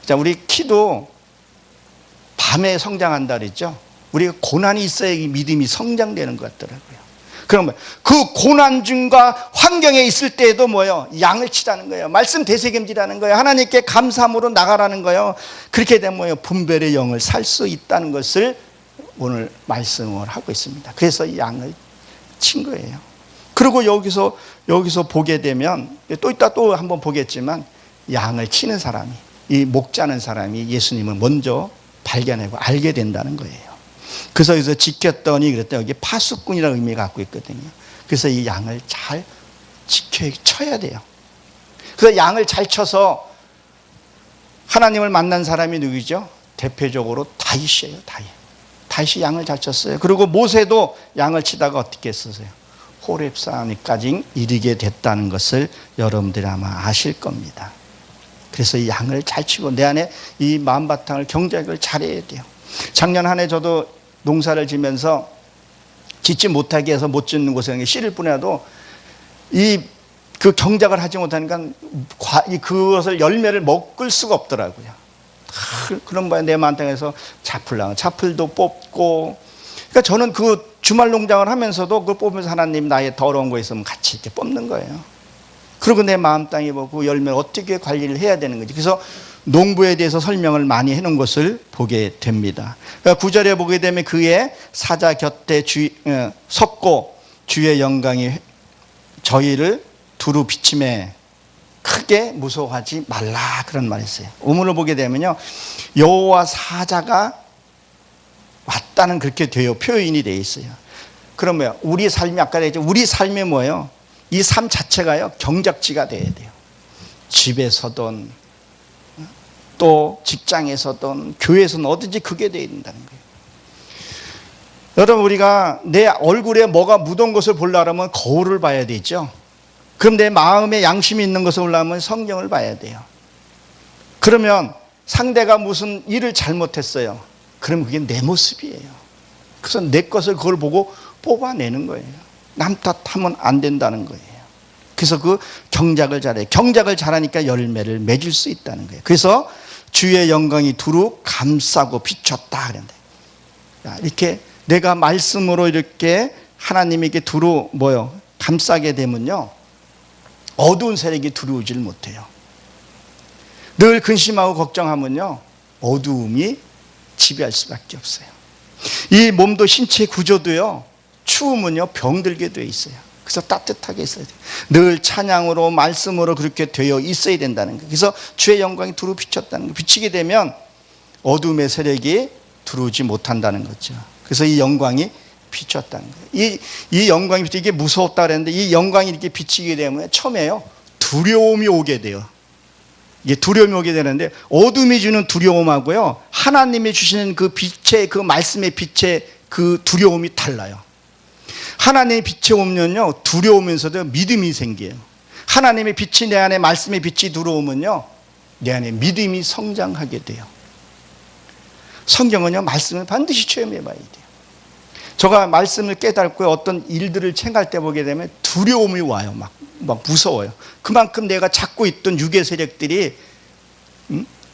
자, 우리 키도 밤에 성장한다 그랬죠. 우리가 고난이 있어야 이 믿음이 성장되는 것 같더라고요. 그러면 그 고난 중과 환경에 있을 때에도 뭐예요? 양을 치라는 거예요. 말씀 되새김질하는 거예요. 하나님께 감사함으로 나가라는 거예요. 그렇게 되면 뭐예요? 분별의 영을 살 수 있다는 것을 오늘 말씀을 하고 있습니다. 그래서 이 양을 친 거예요. 그리고 여기서 보게 되면 또 이따 또 한번 보겠지만, 양을 치는 사람이, 이 목자는 사람이 예수님을 먼저 발견하고 알게 된다는 거예요. 그래서 여기서 지켰더니 그랬더니 여기 파수꾼이라는 의미가 갖고 있거든요. 그래서 이 양을 잘 쳐야 돼요. 그래서 양을 잘 쳐서 하나님을 만난 사람이 누구죠? 대표적으로 다윗이에요. 다윗이 양을 잘 쳤어요. 그리고 모세도 양을 치다가 어떻게 했었어요? 호렙산까지 이르게 됐다는 것을 여러분들이 아마 아실 겁니다. 그래서 이 양을 잘 치고 내 안에 이 마음바탕을 경작을 잘해야 돼요. 작년 한 해 저도 농사를 지면서 짓지 못하게 해서 못 짓는 곳에 씨를 뿌려도 그 경작을 하지 못하니까 그것을 열매를 먹을 수가 없더라고요. 그런 바에 내 마음땅에서 자풀도 뽑고, 그러니까 저는 그 주말 농장을 하면서도 그걸 뽑으면서 하나님 나의 더러운 거 있으면 같이 이렇게 뽑는 거예요. 그리고 내 마음 땅에 보고 열매를 어떻게 관리를 해야 되는 건지. 그래서 농부에 대해서 설명을 많이 해놓은 것을 보게 됩니다. 그러니까 9절에 보게 되면 그의 사자 곁에 섰고 주의 영광이 저희를 두루 비침에 크게 무서워하지 말라, 그런 말이 있어요. 우문을 보게 되면요, 여호와 사자가 왔다는 그렇게 돼요. 표현이 되어 있어요. 그러면 우리 삶이, 아까 얘기했죠, 우리 삶이 뭐예요? 이 삶 자체가요, 경작지가 돼야 돼요. 집에서든 또 직장에서든 교회에서든 어딘지 그게 돼야 된다는 거예요. 여러분, 우리가 내 얼굴에 뭐가 묻은 것을 보려면 거울을 봐야 되죠. 그럼 내 마음에 양심이 있는 것을 보려면 성경을 봐야 돼요. 그러면 상대가 무슨 일을 잘못했어요. 그러면 그게 내 모습이에요. 그래서 내 것을 그걸 보고 뽑아내는 거예요. 남 탓하면 안 된다는 거예요. 그래서 그 경작을 잘해요. 경작을 잘하니까 열매를 맺을 수 있다는 거예요. 그래서 주의 영광이 두루 감싸고 비췄다 그런데, 이렇게 내가 말씀으로 이렇게 하나님에게 두루 감싸게 되면요, 어두운 세력이 들어오질 못해요. 늘 근심하고 걱정하면요, 어두움이 지배할 수밖에 없어요. 이 몸도 신체 구조도요, 추우면요 병들게 되어 있어요. 그래서 따뜻하게 있어야 돼요. 늘 찬양으로 말씀으로 그렇게 되어 있어야 된다는 거예요. 그래서 주의 영광이 두루 비쳤다는 거예요. 비치게 되면 어둠의 세력이 들어오지 못한다는 거죠. 그래서 이 영광이 비쳤다는 거예요. 이 영광이 비치게, 이게 무서웠다 그랬는데, 이 영광이 이렇게 비치게 되면 처음에요, 두려움이 오게 돼요. 이게 두려움이 오게 되는데, 어둠이 주는 두려움하고요, 하나님이 주시는 그 빛의, 그 말씀의 빛의 그 두려움이 달라요. 하나님의 빛이 오면요, 두려우면서도 믿음이 생겨요. 하나님의 빛이 내 안에, 말씀의 빛이 들어오면요, 내 안에 믿음이 성장하게 돼요. 성경은요, 말씀을 반드시 체험해 봐야 돼요. 제가 말씀을 깨닫고 어떤 일들을 생각할 때 보게 되면 두려움이 와요. 막 무서워요. 그만큼 내가 잡고 있던 유괴 세력들이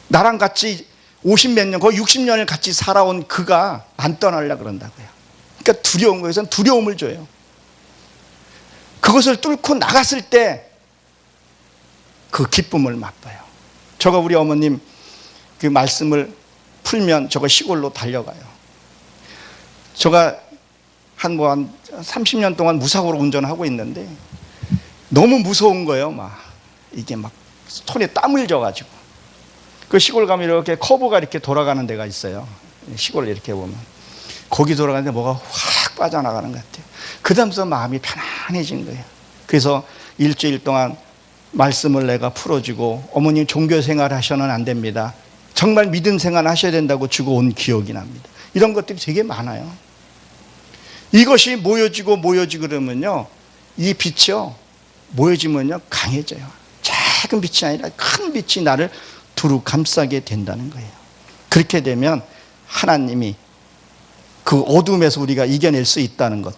나랑 같이 50몇 년, 거의 60년을 같이 살아온 그가 안 떠나려고 그런다고요. 그러니까 두려운 거에선 두려움을 줘요. 그것을 뚫고 나갔을 때 그 기쁨을 맛봐요. 제가 우리 어머님 그 말씀을 풀면 저거 시골로 달려가요. 제가 한 30년 동안 무사고로 운전하고 있는데 너무 무서운 거예요. 이게 손에 땀을 져가지고. 그 시골 가면 이렇게 커브가 이렇게 돌아가는 데가 있어요. 시골을 이렇게 보면. 거기 돌아가는데 뭐가 확 빠져나가는 것 같아요. 그 다음부터 마음이 편안해진 거예요. 그래서 일주일 동안 말씀을 내가 풀어주고, 어머님 종교 생활 하셔는 안 됩니다. 정말 믿음 생활 하셔야 된다고 주고 온 기억이 납니다. 이런 것들이 되게 많아요. 이것이 모여지고 그러면요, 이 빛이요 모여지면요 강해져요. 작은 빛이 아니라 큰 빛이 나를 두루 감싸게 된다는 거예요. 그렇게 되면 하나님이 그 어둠에서 우리가 이겨낼 수 있다는 것,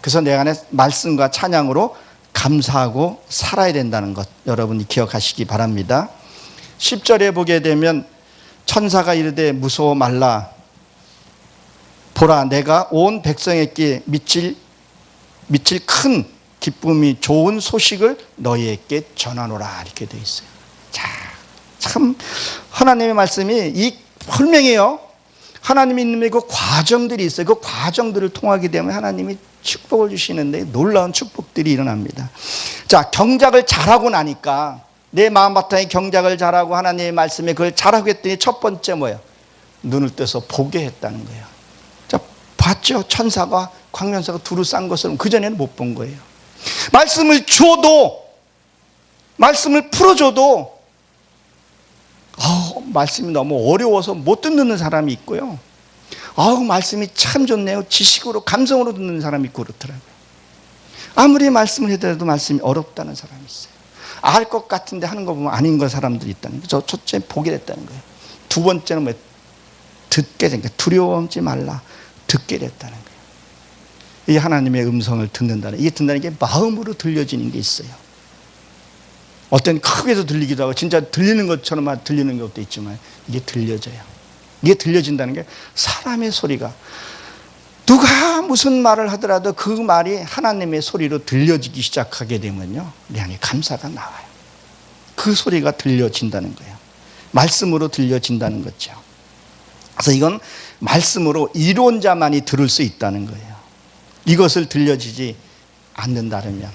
그래서 내 안에 말씀과 찬양으로 감사하고 살아야 된다는 것, 여러분이 기억하시기 바랍니다. 10절에 보게 되면 천사가 이르되 무서워 말라. 보라, 내가 온 백성에게 미칠 큰 기쁨이 좋은 소식을 너희에게 전하노라, 이렇게 되어 있어요. 자, 참 하나님의 말씀이 이 분명해요. 하나님이 있는 그 과정들이 있어요. 그 과정들을 통하게 되면 하나님이 축복을 주시는데 놀라운 축복들이 일어납니다. 자, 경작을 잘하고 나니까, 내 마음바탕에 경작을 잘하고 하나님의 말씀에 그걸 잘하고 했더니 첫 번째 뭐예요? 눈을 떠서 보게 했다는 거예요. 자, 봤죠? 천사가 광명사가 두루 싼 것을 그전에는 못 본 거예요. 말씀을 줘도, 말씀을 풀어줘도 말씀이 너무 어려워서 못 듣는 사람이 있고요. 말씀이 참 좋네요. 지식으로, 감성으로 듣는 사람이 있고 그렇더라고요. 아무리 말씀을 해도 말씀이 어렵다는 사람이 있어요. 알 것 같은데 하는 거 보면 아닌 거 사람들이 있다는 거죠. 첫째, 보게 됐다는 거예요. 두 번째는 뭐 듣게 된 거예요. 두려워하지 말라. 듣게 됐다는 거예요. 이 하나님의 음성을 듣는다는, 이게 듣는다는 게 마음으로 들려지는 게 있어요. 어떤 크게도 들리기도 하고 진짜 들리는 것처럼 들리는 것도 있지만 이게 들려져요. 이게 들려진다는 게 사람의 소리가, 누가 무슨 말을 하더라도 그 말이 하나님의 소리로 들려지기 시작하게 되면요, 내 안에 감사가 나와요. 그 소리가 들려진다는 거예요. 말씀으로 들려진다는 거죠. 그래서 이건 말씀으로 이론자만이 들을 수 있다는 거예요. 이것을 들려지지 않는다면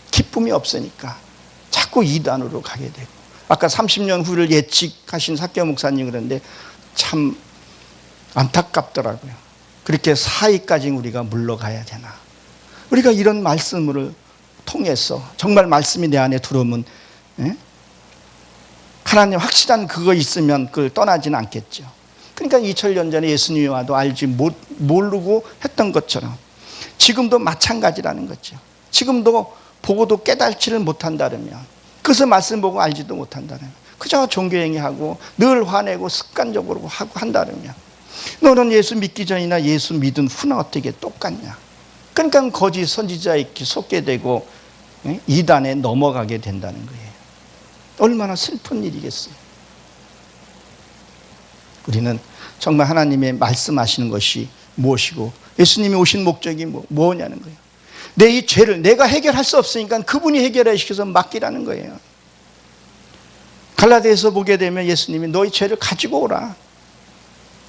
기쁨이 없으니까 자꾸 이단으로 가게 되고, 아까 30년 후를 예측하신 사교 목사님 그런데 참 안타깝더라고요. 그렇게 사이까지 우리가 물러가야 되나? 우리가 이런 말씀을 통해서 정말 말씀이 내 안에 들어오면, 하나님 확실한 그거 있으면 그걸 떠나지는 않겠죠. 그러니까 2000년 전에 예수님이 와도 알지 모르고 했던 것처럼 지금도 마찬가지라는 거죠. 지금도 보고도 깨달지를 못한다면, 그래서 말씀 보고 알지도 못한다면, 그저 종교행위하고 늘 화내고 습관적으로 하고 한다면, 너는 예수 믿기 전이나 예수 믿은 후나 어떻게 똑같냐? 그러니까 거짓 선지자에게 속게 되고 이단에 넘어가게 된다는 거예요. 얼마나 슬픈 일이겠어요. 우리는 정말 하나님의 말씀하시는 것이 무엇이고 예수님이 오신 목적이 뭐냐는 거예요. 내 이 죄를 내가 해결할 수 없으니까 그분이 해결해 시켜서 맡기라는 거예요. 갈라디아서 보게 되면 예수님이 너희 죄를 가지고 오라.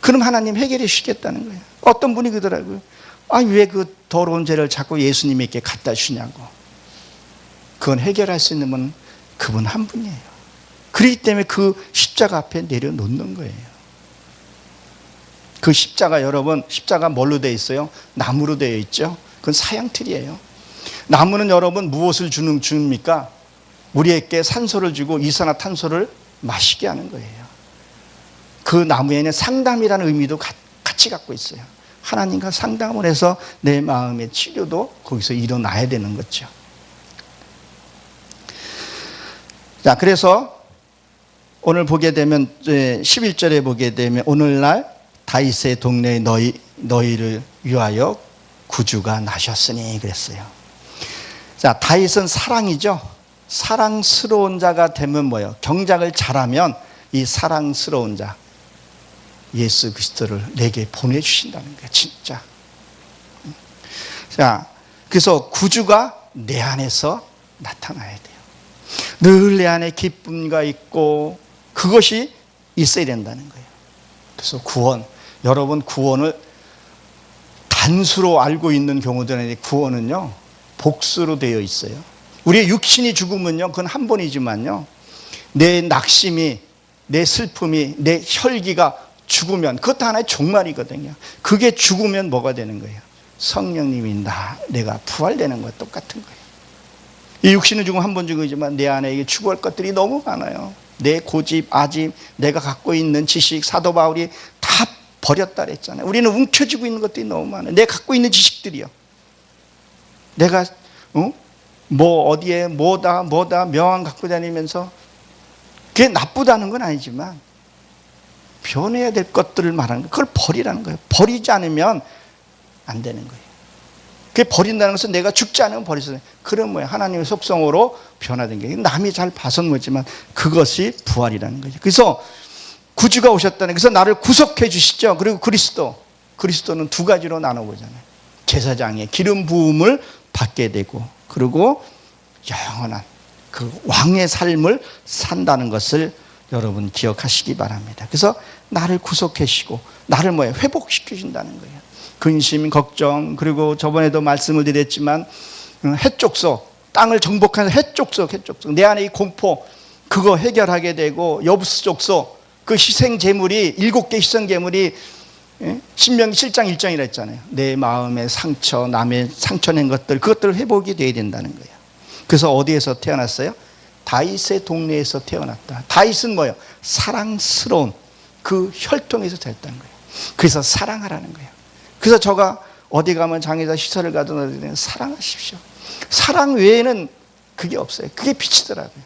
그럼 하나님 해결해 주시겠다는 거예요. 어떤 분이 그러더라고요. 왜 그 더러운 죄를 자꾸 예수님에게 갖다 주냐고. 그건 해결할 수 있는 분은 그분 한 분이에요. 그렇기 때문에 그 십자가 앞에 내려놓는 거예요. 그 십자가, 여러분, 십자가 뭘로 되어 있어요? 나무로 되어 있죠. 그건 사양틀이에요. 나무는 여러분 무엇을 줍니까? 우리에게 산소를 주고 이산화탄소를 마시게 하는 거예요. 그 나무에는 상담이라는 의미도 같이 갖고 있어요. 하나님과 상담을 해서 내 마음의 치료도 거기서 일어나야 되는 거죠. 자, 그래서 오늘 보게 되면 11절에 보게 되면 오늘날 다윗의 동네에 너희를 위하여 구주가 나셨으니 그랬어요. 자, 다윗은 사랑이죠. 사랑스러운 자가 되면 뭐예요? 경작을 잘하면 이 사랑스러운 자 예수 그리스도를 내게 보내주신다는 거예요. 진짜. 자, 그래서 구주가 내 안에서 나타나야 돼요. 늘 내 안에 기쁨과 있고 그것이 있어야 된다는 거예요. 그래서 구원, 여러분 구원을 단수로 알고 있는 경우들은 구원은요 복수로 되어 있어요. 우리의 육신이 죽으면요 그건 한 번이지만요, 내 낙심이, 내 슬픔이, 내 혈기가 죽으면 그것도 하나의 종말이거든요. 그게 죽으면 뭐가 되는 거예요? 성령님이 내가 부활되는 거와 똑같은 거예요. 이 육신은 죽으면 한 번 죽이지만 내 안에 추구할 것들이 너무 많아요. 내 고집, 아집, 내가 갖고 있는 지식, 사도 바울이 다 버렸다 그랬잖아요. 우리는 움켜쥐고 있는 것들이 너무 많아요. 내가 갖고 있는 지식들이요. 내가 뭐 어디에 뭐다 명함 갖고 다니면서 그게 나쁘다는 건 아니지만 변해야 될 것들을 말하는 거예요. 그걸 버리라는 거예요. 버리지 않으면 안 되는 거예요. 그게 버린다는 것은 내가 죽지 않으면 버리세요. 그런 뭐예요? 하나님의 속성으로 변화된 게 남이 잘 봐서는 모르지만 그것이 부활이라는 거죠. 그래서 구주가 오셨다는, 그래서 나를 구속해 주시죠. 그리고 그리스도는 두 가지로 나눠보잖아요. 제사장의 기름 부음을 받게 되고, 그리고 영원한 그 왕의 삶을 산다는 것을 여러분 기억하시기 바랍니다. 그래서 나를 구속해 주시고 나를 뭐예요? 회복시켜 준다는 거예요. 근심, 걱정, 그리고 저번에도 말씀을 드렸지만 해쪽소, 땅을 정복하는 해쪽소, 내 안에 이 공포, 그거 해결하게 되고, 여부수족소, 그 희생 제물이 7개 희생 제물이 신명기 7장 1장이라 했잖아요. 내 마음의 상처, 남의 상처낸 것들, 그것들을 회복이 돼야 된다는 거예요. 그래서 어디에서 태어났어요? 다윗의 동네에서 태어났다. 다윗은 뭐예요? 사랑스러운 그 혈통에서 태어났다는 거예요. 그래서 사랑하라는 거예요. 그래서 저가 어디 가면 장애자 시설을 가든 어디 사랑하십시오. 사랑 외에는 그게 없어요. 그게 빛이더라고요.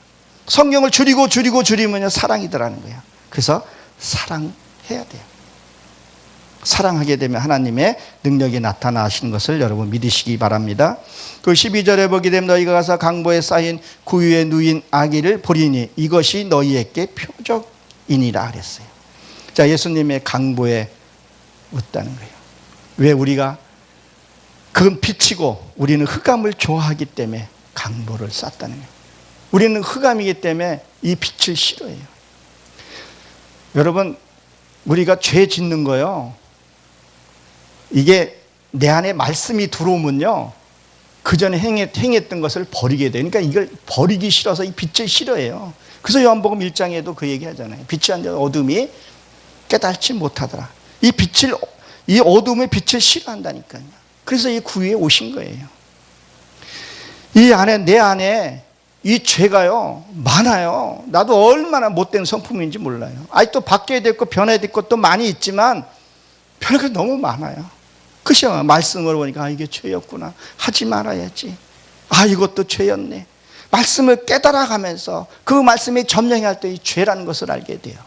성경을 줄이면 사랑이더라는 거예요. 그래서 사랑해야 돼요. 사랑하게 되면 하나님의 능력이 나타나시는 것을 여러분 믿으시기 바랍니다. 그 12절에 보게 되면 너희가 가서 강보에 쌓인 구유에 누인 아기를 보리니 이것이 너희에게 표적이니라 그랬어요. 자, 예수님의 강보에 왔다는 거예요. 왜? 우리가 그건 빛이고 우리는 흑암을 좋아하기 때문에 강보를 쌌다는 거예요. 우리는 흑암이기 때문에 이 빛을 싫어해요. 여러분, 우리가 죄 짓는 거요, 이게 내 안에 말씀이 들어오면요, 그 전에 행했던 것을 버리게 돼요. 그러니까 이걸 버리기 싫어서 이 빛을 싫어해요. 그래서 요한복음 1장에도 그 얘기 하잖아요. 빛이 안 되면 어둠이 깨닫지 못하더라. 이 어둠의 빛을 싫어한다니까요. 그래서 이 구유에 오신 거예요. 이 안에, 내 안에 이 죄가요 많아요. 나도 얼마나 못된 성품인지 몰라요. 아직도 바뀌어야 될 것, 변해야 될 것도 많이 있지만 별게 너무 많아요. 그죠? 말씀을 보니까 이게 죄였구나, 하지 말아야지, 이것도 죄였네. 말씀을 깨달아가면서 그 말씀이 점령할 때 이 죄라는 것을 알게 돼요.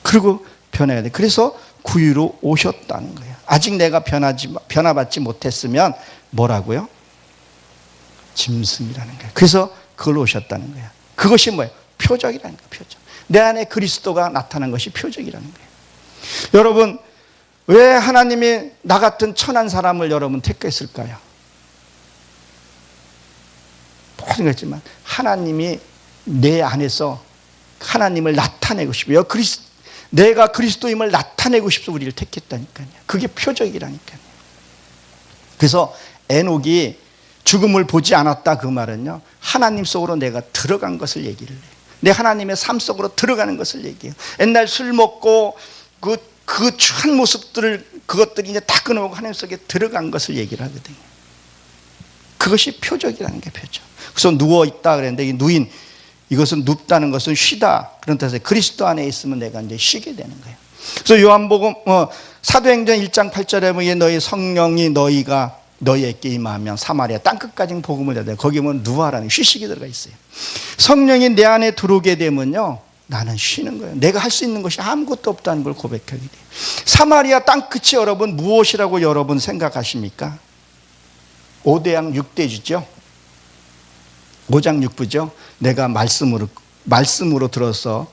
그리고 변해야 돼. 그래서 구유로 오셨다는 거예요. 아직 내가 변화받지 못했으면 뭐라고요? 짐승이라는 거예요. 그래서 그걸 오셨다는 거예요. 그것이 뭐예요? 표적이라는 거예요. 표적. 내 안에 그리스도가 나타난 것이 표적이라는 거예요. 여러분, 왜 하나님이 나 같은 천한 사람을 여러분 택했을까요? 모든 거지만 하나님이 내 안에서 하나님을 나타내고 싶어요. 내가 그리스도임을 나타내고 싶어서 우리를 택했다니까요. 그게 표적이라니까요. 그래서 에녹이 죽음을 보지 않았다, 그 말은요, 하나님 속으로 내가 들어간 것을 얘기를 해요. 내 하나님의 삶 속으로 들어가는 것을 얘기해요. 옛날 술 먹고 그 추한 그것들이 이제 다 끊어오고 하나님 속에 들어간 것을 얘기를 하거든요. 그것이 표적이라는 게 표적. 그래서 누워있다 그랬는데, 이 누인, 이것은 눕다는 것은 쉬다, 그런 뜻에서 그리스도 안에 있으면 내가 이제 쉬게 되는 거예요. 그래서 요한복음 사도행전 1장 8절에 보면 너희 성령이 너희에게 임하면 사마리아 땅끝까지 복음을 전해. 거기 보면 누아라는 휴식이 들어가 있어요. 성령이 내 안에 들어오게 되면요, 나는 쉬는 거예요. 내가 할 수 있는 것이 아무것도 없다는 걸 고백하게 돼요. 사마리아 땅끝이 여러분 무엇이라고 여러분 생각하십니까? 5대양 6대주죠. 5장 6부죠. 내가 말씀으로 들어서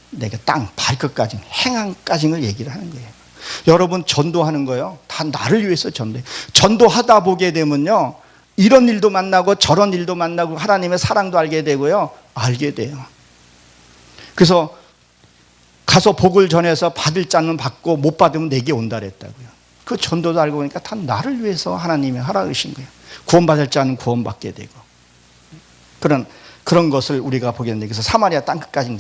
내가 땅 발끝까지 행함까지를 얘기를 하는 거예요. 여러분, 전도하는 거요, 다 나를 위해서 전도하다 보게 되면요, 이런 일도 만나고 저런 일도 만나고 하나님의 사랑도 알게 되고요, 알게 돼요. 그래서 가서 복을 전해서 받을 자는 받고 못 받으면 내게 온다 그랬다고요. 그 전도도 알고 보니까 다 나를 위해서 하나님이 하라 그러신 거예요. 구원받을 자는 구원받게 되고, 그런 것을 우리가 보게 되는데, 그래서 사마리아 땅끝까지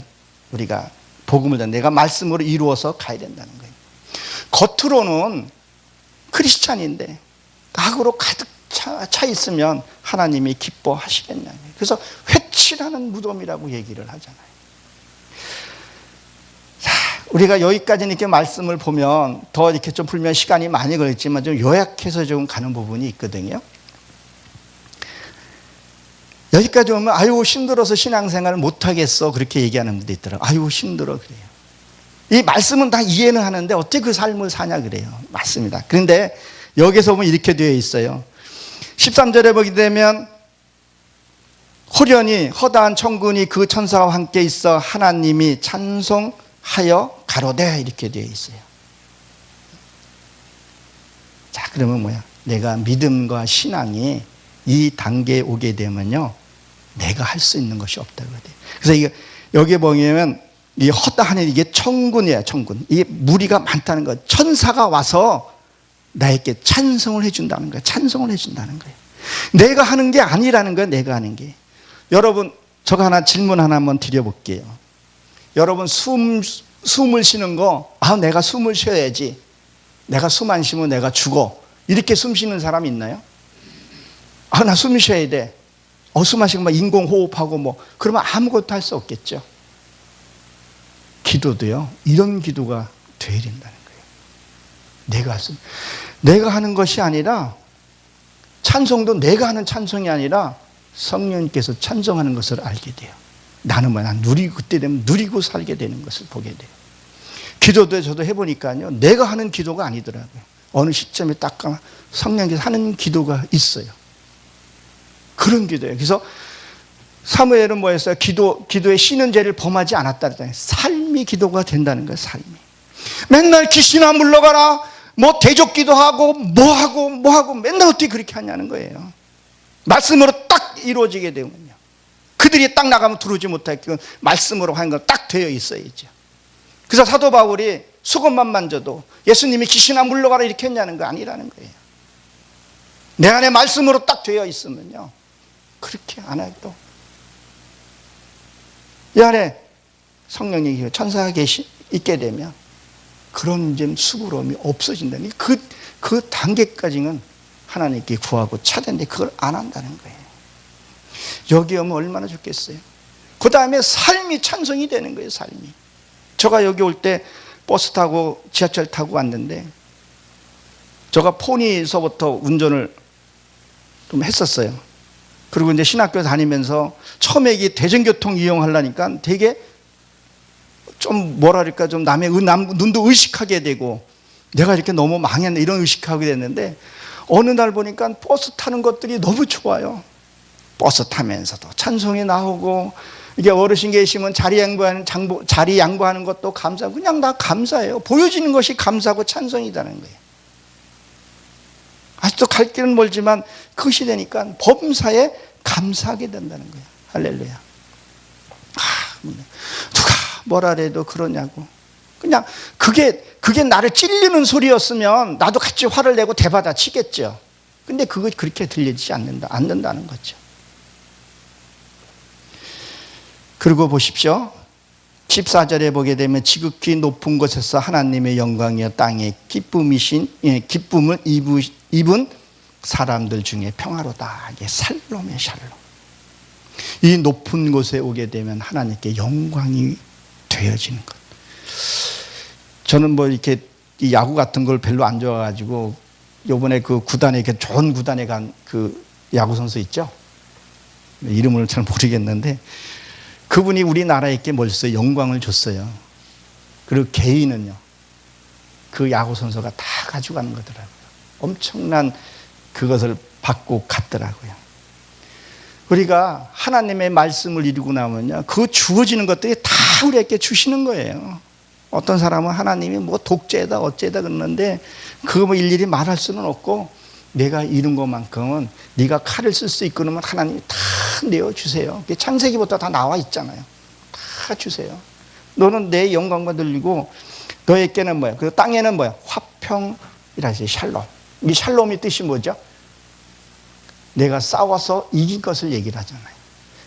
우리가 복음을 전해, 내가 말씀으로 이루어서 가야 된다는 거예요. 겉으로는 크리스찬인데 악으로 가득 차 있으면 하나님이 기뻐하시겠냐고요. 그래서 회칠하는 무덤이라고 얘기를 하잖아요. 자, 우리가 여기까지는 이렇게 말씀을 보면 더 이렇게 좀 풀면 시간이 많이 걸리지만 좀 요약해서 좀 가는 부분이 있거든요. 여기까지 오면 아유 힘들어서 신앙생활을 못하겠어 그렇게 얘기하는 분도 있더라고요. 아유 힘들어 그래요. 이 말씀은 다 이해는 하는데 어떻게 그 삶을 사냐 그래요. 맞습니다. 그런데 여기서 보면 이렇게 되어 있어요. 13절에 보게 되면 호련히 허다한 천군이 그 천사와 함께 있어 하나님이 찬송하여 가로되 이렇게 되어 있어요. 자 그러면 뭐야? 내가 믿음과 신앙이 이 단계에 오게 되면요 내가 할 수 있는 것이 없다고 돼요. 그래서 이게 여기 보면 이 허다한 이게 천군이에요. 천군. 이게 무리가 많다는 거예요. 천사가 와서 나에게 찬송을 해준다는 거예요. 찬송을 해준다는 거예요. 내가 하는 게 아니라는 거예요. 내가 하는 게. 여러분 저거 하나 질문 하나 한번 드려볼게요. 여러분 숨을 쉬는 거 내가 숨을 쉬어야지. 내가 숨 안 쉬면 내가 죽어. 이렇게 숨 쉬는 사람 있나요? 나 숨 쉬어야 돼. 숨 마시고 막 인공호흡하고 그러면 아무것도 할 수 없겠죠. 기도도요. 이런 기도가 되어야 된다는 거예요. 내가 하는 것이 아니라 찬송도 내가 하는 찬송이 아니라 성령님께서 찬송하는 것을 알게 돼요. 나는 난 누리고 그때 되면 누리고 살게 되는 것을 보게 돼요. 기도도 저도 해보니까요. 내가 하는 기도가 아니더라고요. 어느 시점에 딱 성령께서 하는 기도가 있어요. 그런 기도예요. 그래서 사무엘은 뭐였어요? 기도에 쉬는 죄를 범하지 않았다 그랬잖아요. 삶이 기도가 된다는 거예요. 삶이. 맨날 귀신아 물러가라. 대적기도 하고 뭐하고 맨날 어떻게 그렇게 하냐는 거예요. 말씀으로 딱 이루어지게 되면요. 그들이 딱 나가면 들어오지 못할 그 말씀으로 하는 건 딱 되어 있어야죠. 그래서 사도 바울이 수건만 만져도 예수님이 귀신아 물러가라 이렇게 했냐는 거 아니라는 거예요. 내 안에 말씀으로 딱 되어 있으면요. 그렇게 안 해도 이 안에 성령이 천사가 있게 되면 그런 좀 수고로움이 없어진다는 그 단계까지는 하나님께 구하고 찾았는데 그걸 안 한다는 거예요. 여기 오면 얼마나 좋겠어요. 그 다음에 삶이 찬송이 되는 거예요. 삶이. 제가 여기 올 때 버스 타고 지하철 타고 왔는데 제가 포니에서부터 운전을 좀 했었어요. 그리고 이제 신학교 다니면서 처음에 이게 대중교통 이용하려니까 되게 좀 뭐랄까 좀 남의 눈도 의식하게 되고 내가 이렇게 너무 망했네 이런 의식하게 됐는데 어느 날 보니까 버스 타는 것들이 너무 좋아요. 버스 타면서도 찬송이 나오고 이게 어르신 계시면 자리 양보하는 것도 감사하고 그냥 다 감사해요. 보여지는 것이 감사하고 찬송이라는 거예요. 아직도 갈 길은 멀지만 그것이 되니까 범사에 감사하게 된다는 거예요. 할렐루야. 누가 뭐라 해도 그러냐고. 그냥 그게 나를 찔리는 소리였으면 나도 같이 화를 내고 대받아 치겠죠. 근데 그거 그렇게 들리지 않는다는 거죠. 그리고 보십시오. 14절에 보게 되면 지극히 높은 곳에서 하나님의 영광이여 땅에 기쁨을 입은 사람들 중에 평화로다. 이게 샬롬이에요. 샬롬. 이 높은 곳에 오게 되면 하나님께 영광이 되어지는 것. 저는 이렇게 이 야구 같은 걸 별로 안 좋아가지고 요번에 그 구단에 이렇게 좋은 구단에 간 그 야구 선수 있죠. 이름을 잘 모르겠는데 그분이 우리나라에게 뭘 써요? 영광을 줬어요. 그리고 개인은요. 그 야구 선수가 다 가져가는 거더라고요. 엄청난 그것을 받고 갔더라고요. 우리가 하나님의 말씀을 이루고 나면요. 그 주어지는 것들이 다 우리에게 주시는 거예요. 어떤 사람은 하나님이 독재다 어째다 그러는데 그거 일일이 말할 수는 없고 내가 이룬 것만큼은 네가 칼을 쓸 수 있고 그러면 하나님이 다 내어주세요. 창세기부터 다 나와 있잖아요. 다 주세요. 너는 내 영광만 들리고 너에게는 뭐야? 그 땅에는 뭐야? 화평이라지 샬롬. 이 샬롬의 뜻이 뭐죠? 내가 싸워서 이긴 것을 얘기를 하잖아요.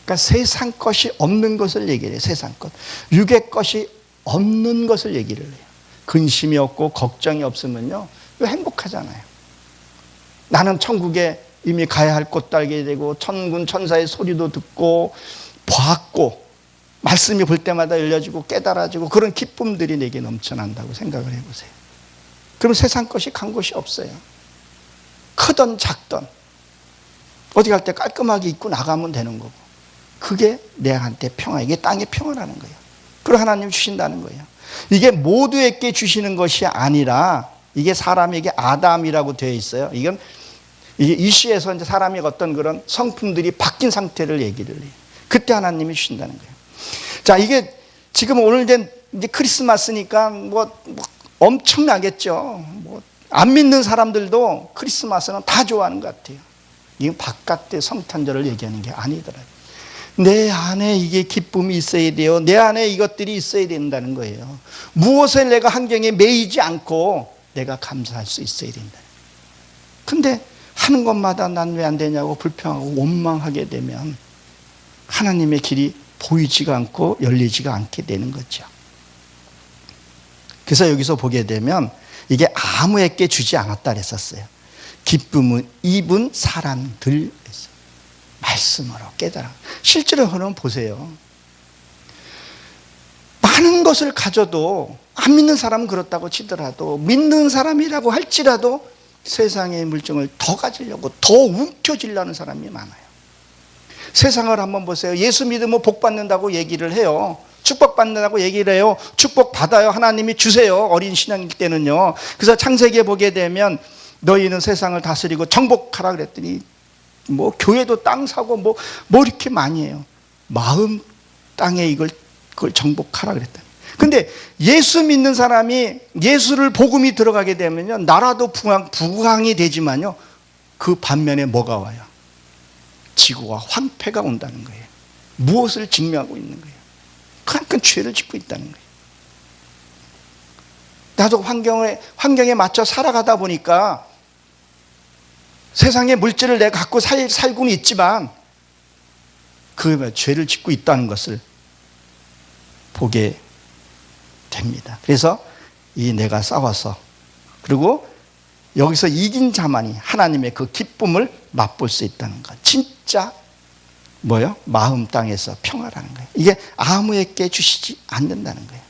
그러니까 세상 것이 없는 것을 얘기를 해요. 세상 것. 육의 것이 없는 것을 얘기를 해요. 근심이 없고 걱정이 없으면요. 이거 행복하잖아요. 나는 천국에 이미 가야 할 곳도 알게 되고 천군 천사의 소리도 듣고 봤고 말씀이 볼 때마다 열려지고 깨달아지고 그런 기쁨들이 내게 넘쳐난다고 생각을 해보세요. 그럼 세상 것이 간 곳이 없어요. 크던 작던 어디 갈 때 깔끔하게 입고 나가면 되는 거고, 그게 내한테 평화, 이게 땅의 평화라는 거예요. 그걸 하나님 주신다는 거예요. 이게 모두에게 주시는 것이 아니라 이게 사람에게 아담이라고 되어 있어요. 이게 이시에서 이제 사람의 어떤 그런 성품들이 바뀐 상태를 얘기를 해요. 그때 하나님이 주신다는 거예요. 자, 이게 지금 오늘 이제 크리스마스니까 뭐 엄청나겠죠. 뭐 안 믿는 사람들도 크리스마스는 다 좋아하는 것 같아요. 이건 바깥의 성탄절을 얘기하는 게 아니더라고요. 내 안에 이게 기쁨이 있어야 돼요. 내 안에 이것들이 있어야 된다는 거예요. 무엇을 내가 환경에 매이지 않고 내가 감사할 수 있어야 된다. 근데 하는 것마다 난 왜 안 되냐고 불평하고 원망하게 되면 하나님의 길이 보이지가 않고 열리지가 않게 되는 거죠. 그래서 여기서 보게 되면 이게 아무에게 주지 않았다 그랬었어요. 기쁨은 입은 사람들, 말씀으로 깨달아. 실제로 여러분 보세요. 많은 것을 가져도 안 믿는 사람은 그렇다고 치더라도 믿는 사람이라고 할지라도 세상의 물정을 더 가지려고 더 움켜쥐려는 사람이 많아요. 세상을 한번 보세요. 예수 믿으면 복 받는다고 얘기를 해요. 축복 받는다고 얘기를 해요. 축복 받아요. 하나님이 주세요. 어린 신앙일 때는요. 그래서 창세기에 보게 되면 너희는 세상을 다스리고 정복하라 그랬더니 뭐 교회도 땅 사고 뭐 이렇게 많이 해요. 마음 땅에 그걸 정복하라 그랬더니. 근데 예수 믿는 사람이 예수를 복음이 들어가게 되면요, 나라도 부강이 되지만요, 그 반면에 뭐가 와요? 지구와 황폐가 온다는 거예요. 무엇을 증명하고 있는 거예요? 그러니까 죄를 짓고 있다는 거예요. 나도 환경에 맞춰 살아가다 보니까 세상의 물질을 내가 갖고 살고는 있지만 그 죄를 짓고 있다는 것을 보게 됩니다. 그래서 이 내가 싸워서, 그리고 여기서 이긴 자만이 하나님의 그 기쁨을 맛볼 수 있다는 것. 진짜 뭐요? 마음 땅에서 평화라는 거예요. 이게 아무에게 주시지 않는다는 거예요.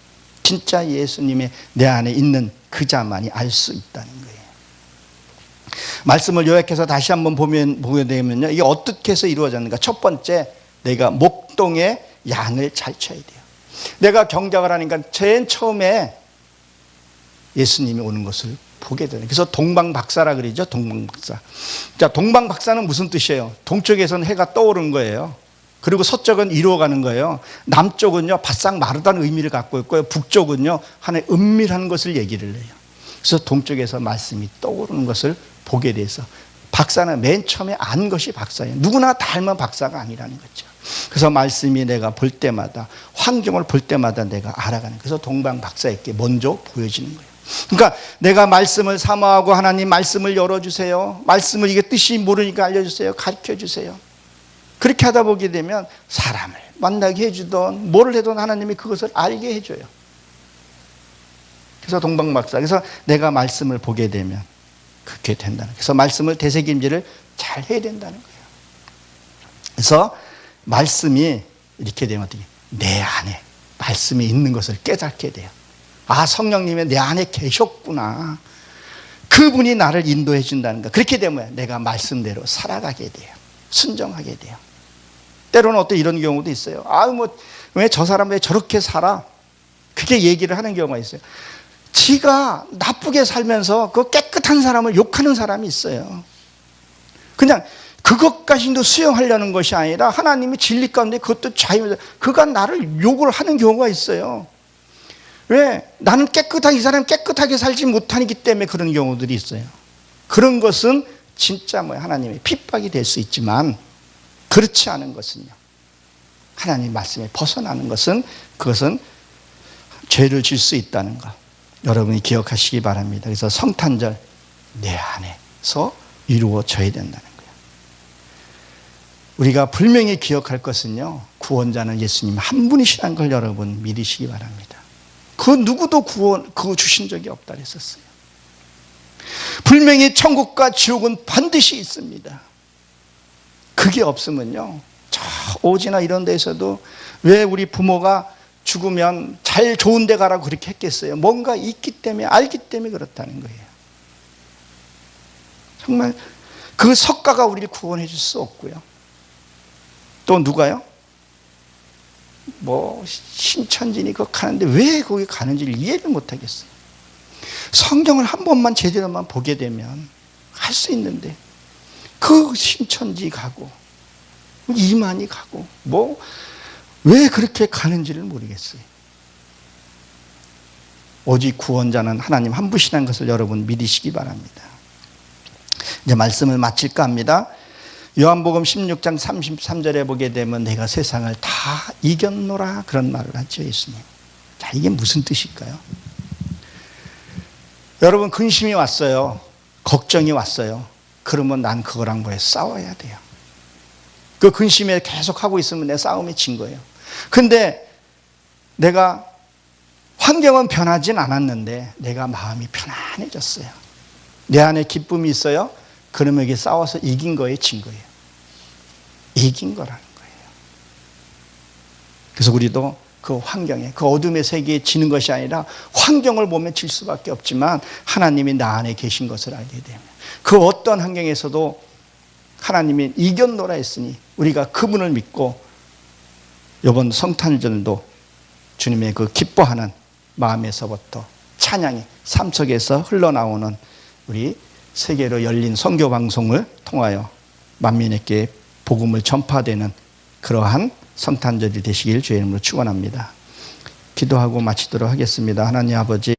진짜 예수님의 내 안에 있는 그 자만이 알 수 있다는 거예요. 말씀을 요약해서 다시 한번 보게 되면요, 이게 어떻게 해서 이루어졌는가? 첫 번째, 내가 목동의 양을 잘 쳐야 돼요. 내가 경작을 하니까 제일 처음에 예수님이 오는 것을 보게 되는. 그래서 동방박사라 그러죠. 동방박사. 자, 동방박사는 무슨 뜻이에요? 동쪽에서는 해가 떠오르는 거예요. 그리고 서쪽은 이루어가는 거예요. 남쪽은요, 바싹 마르다는 의미를 갖고 있고요. 북쪽은요, 하나의 은밀한 것을 얘기를 해요. 그래서 동쪽에서 말씀이 떠오르는 것을 보게 돼서 박사는 맨 처음에 안 것이 박사예요. 누구나 닮은 박사가 아니라는 거죠. 그래서 말씀이 내가 볼 때마다, 환경을 볼 때마다 내가 알아가는. 그래서 동방박사에게 먼저 보여지는 거예요. 그러니까 내가 말씀을 사모하고, 하나님 말씀을 열어주세요. 말씀을 이게 뜻이 모르니까 알려주세요. 가르쳐주세요. 그렇게 하다 보게 되면 사람을 만나게 해주던 뭐를 해도 하나님이 그것을 알게 해줘요. 그래서 동방박사. 그래서 내가 말씀을 보게 되면 그렇게 된다는 거예요. 그래서 말씀을 되새김질을 잘 해야 된다는 거예요. 그래서 말씀이 이렇게 되면 어떻게, 내 안에 말씀이 있는 것을 깨닫게 돼요. 아, 성령님이 내 안에 계셨구나. 그분이 나를 인도해 준다는 거. 그렇게 되면 내가 말씀대로 살아가게 돼요. 순종하게 돼요. 때로는 어떤 이런 경우도 있어요. 아, 왜 저 사람 왜 저렇게 살아? 그렇게 얘기를 하는 경우가 있어요. 지가 나쁘게 살면서 그 깨끗한 사람을 욕하는 사람이 있어요. 그냥 그것까지도 수용하려는 것이 아니라 하나님이 진리 가운데 그것도 자유입니다. 그가 나를 욕을 하는 경우가 있어요. 왜? 나는 깨끗하게, 이 사람이 깨끗하게 살지 못하기 때문에 그런 경우들이 있어요. 그런 것은 진짜 하나님의 핍박이 될 수 있지만, 그렇지 않은 것은요, 하나님 말씀에 벗어나는 것은, 그것은 죄를 질 수 있다는 것, 여러분이 기억하시기 바랍니다. 그래서 성탄절 내 안에서 이루어져야 된다는 거예요. 우리가 분명히 기억할 것은요, 구원자는 예수님 한 분이시라는 걸 여러분 믿으시기 바랍니다. 그 누구도 그거 주신 적이 없다 그랬었어요. 분명히 천국과 지옥은 반드시 있습니다. 그게 없으면요, 저 오지나 이런 데서도 왜 우리 부모가 죽으면 잘 좋은 데 가라고 그렇게 했겠어요? 뭔가 있기 때문에, 알기 때문에 그렇다는 거예요. 정말 그 석가가 우리를 구원해 줄 수 없고요. 또 누가요? 뭐 신천지니 그거 가는데 왜 거기 가는지를 이해를 못 하겠어요. 성경을 한 번만 제대로만 보게 되면 할 수 있는데 그 신천지 가고 이만희 가고 뭐 왜 그렇게 가는지를 모르겠어요. 오직 구원자는 하나님 한 분이라는 것을 여러분 믿으시기 바랍니다. 이제 말씀을 마칠까 합니다. 요한복음 16장 33절에 보게 되면 내가 세상을 다 이겼노라 그런 말을 하죠, 예수님. 자, 이게 무슨 뜻일까요? 여러분, 근심이 왔어요. 걱정이 왔어요. 그러면 난 그거랑 뭐에 싸워야 돼요. 그 근심에 계속 하고 있으면 내 싸움에 진 거예요. 근데 내가 환경은 변하진 않았는데 내가 마음이 편안해졌어요. 내 안에 기쁨이 있어요. 그러면 이게 싸워서 이긴 거예요, 진 거예요? 이긴 거라는 거예요. 그래서 우리도 그 환경에, 그 어둠의 세계에 지는 것이 아니라 환경을 보면 질 수밖에 없지만 하나님이 나 안에 계신 것을 알게 되면 그 어떤 환경에서도 하나님이 이겼노라 했으니 우리가 그분을 믿고 이번 성탄절도 주님의 그 기뻐하는 마음에서부터 찬양이 삶 속에서 흘러나오는 우리 세계로 열린 선교 방송을 통하여 만민에게 복음을 전파되는 그러한 성탄절이 되시길 주의 이름으로 축원합니다. 기도하고 마치도록 하겠습니다. 하나님 아버지,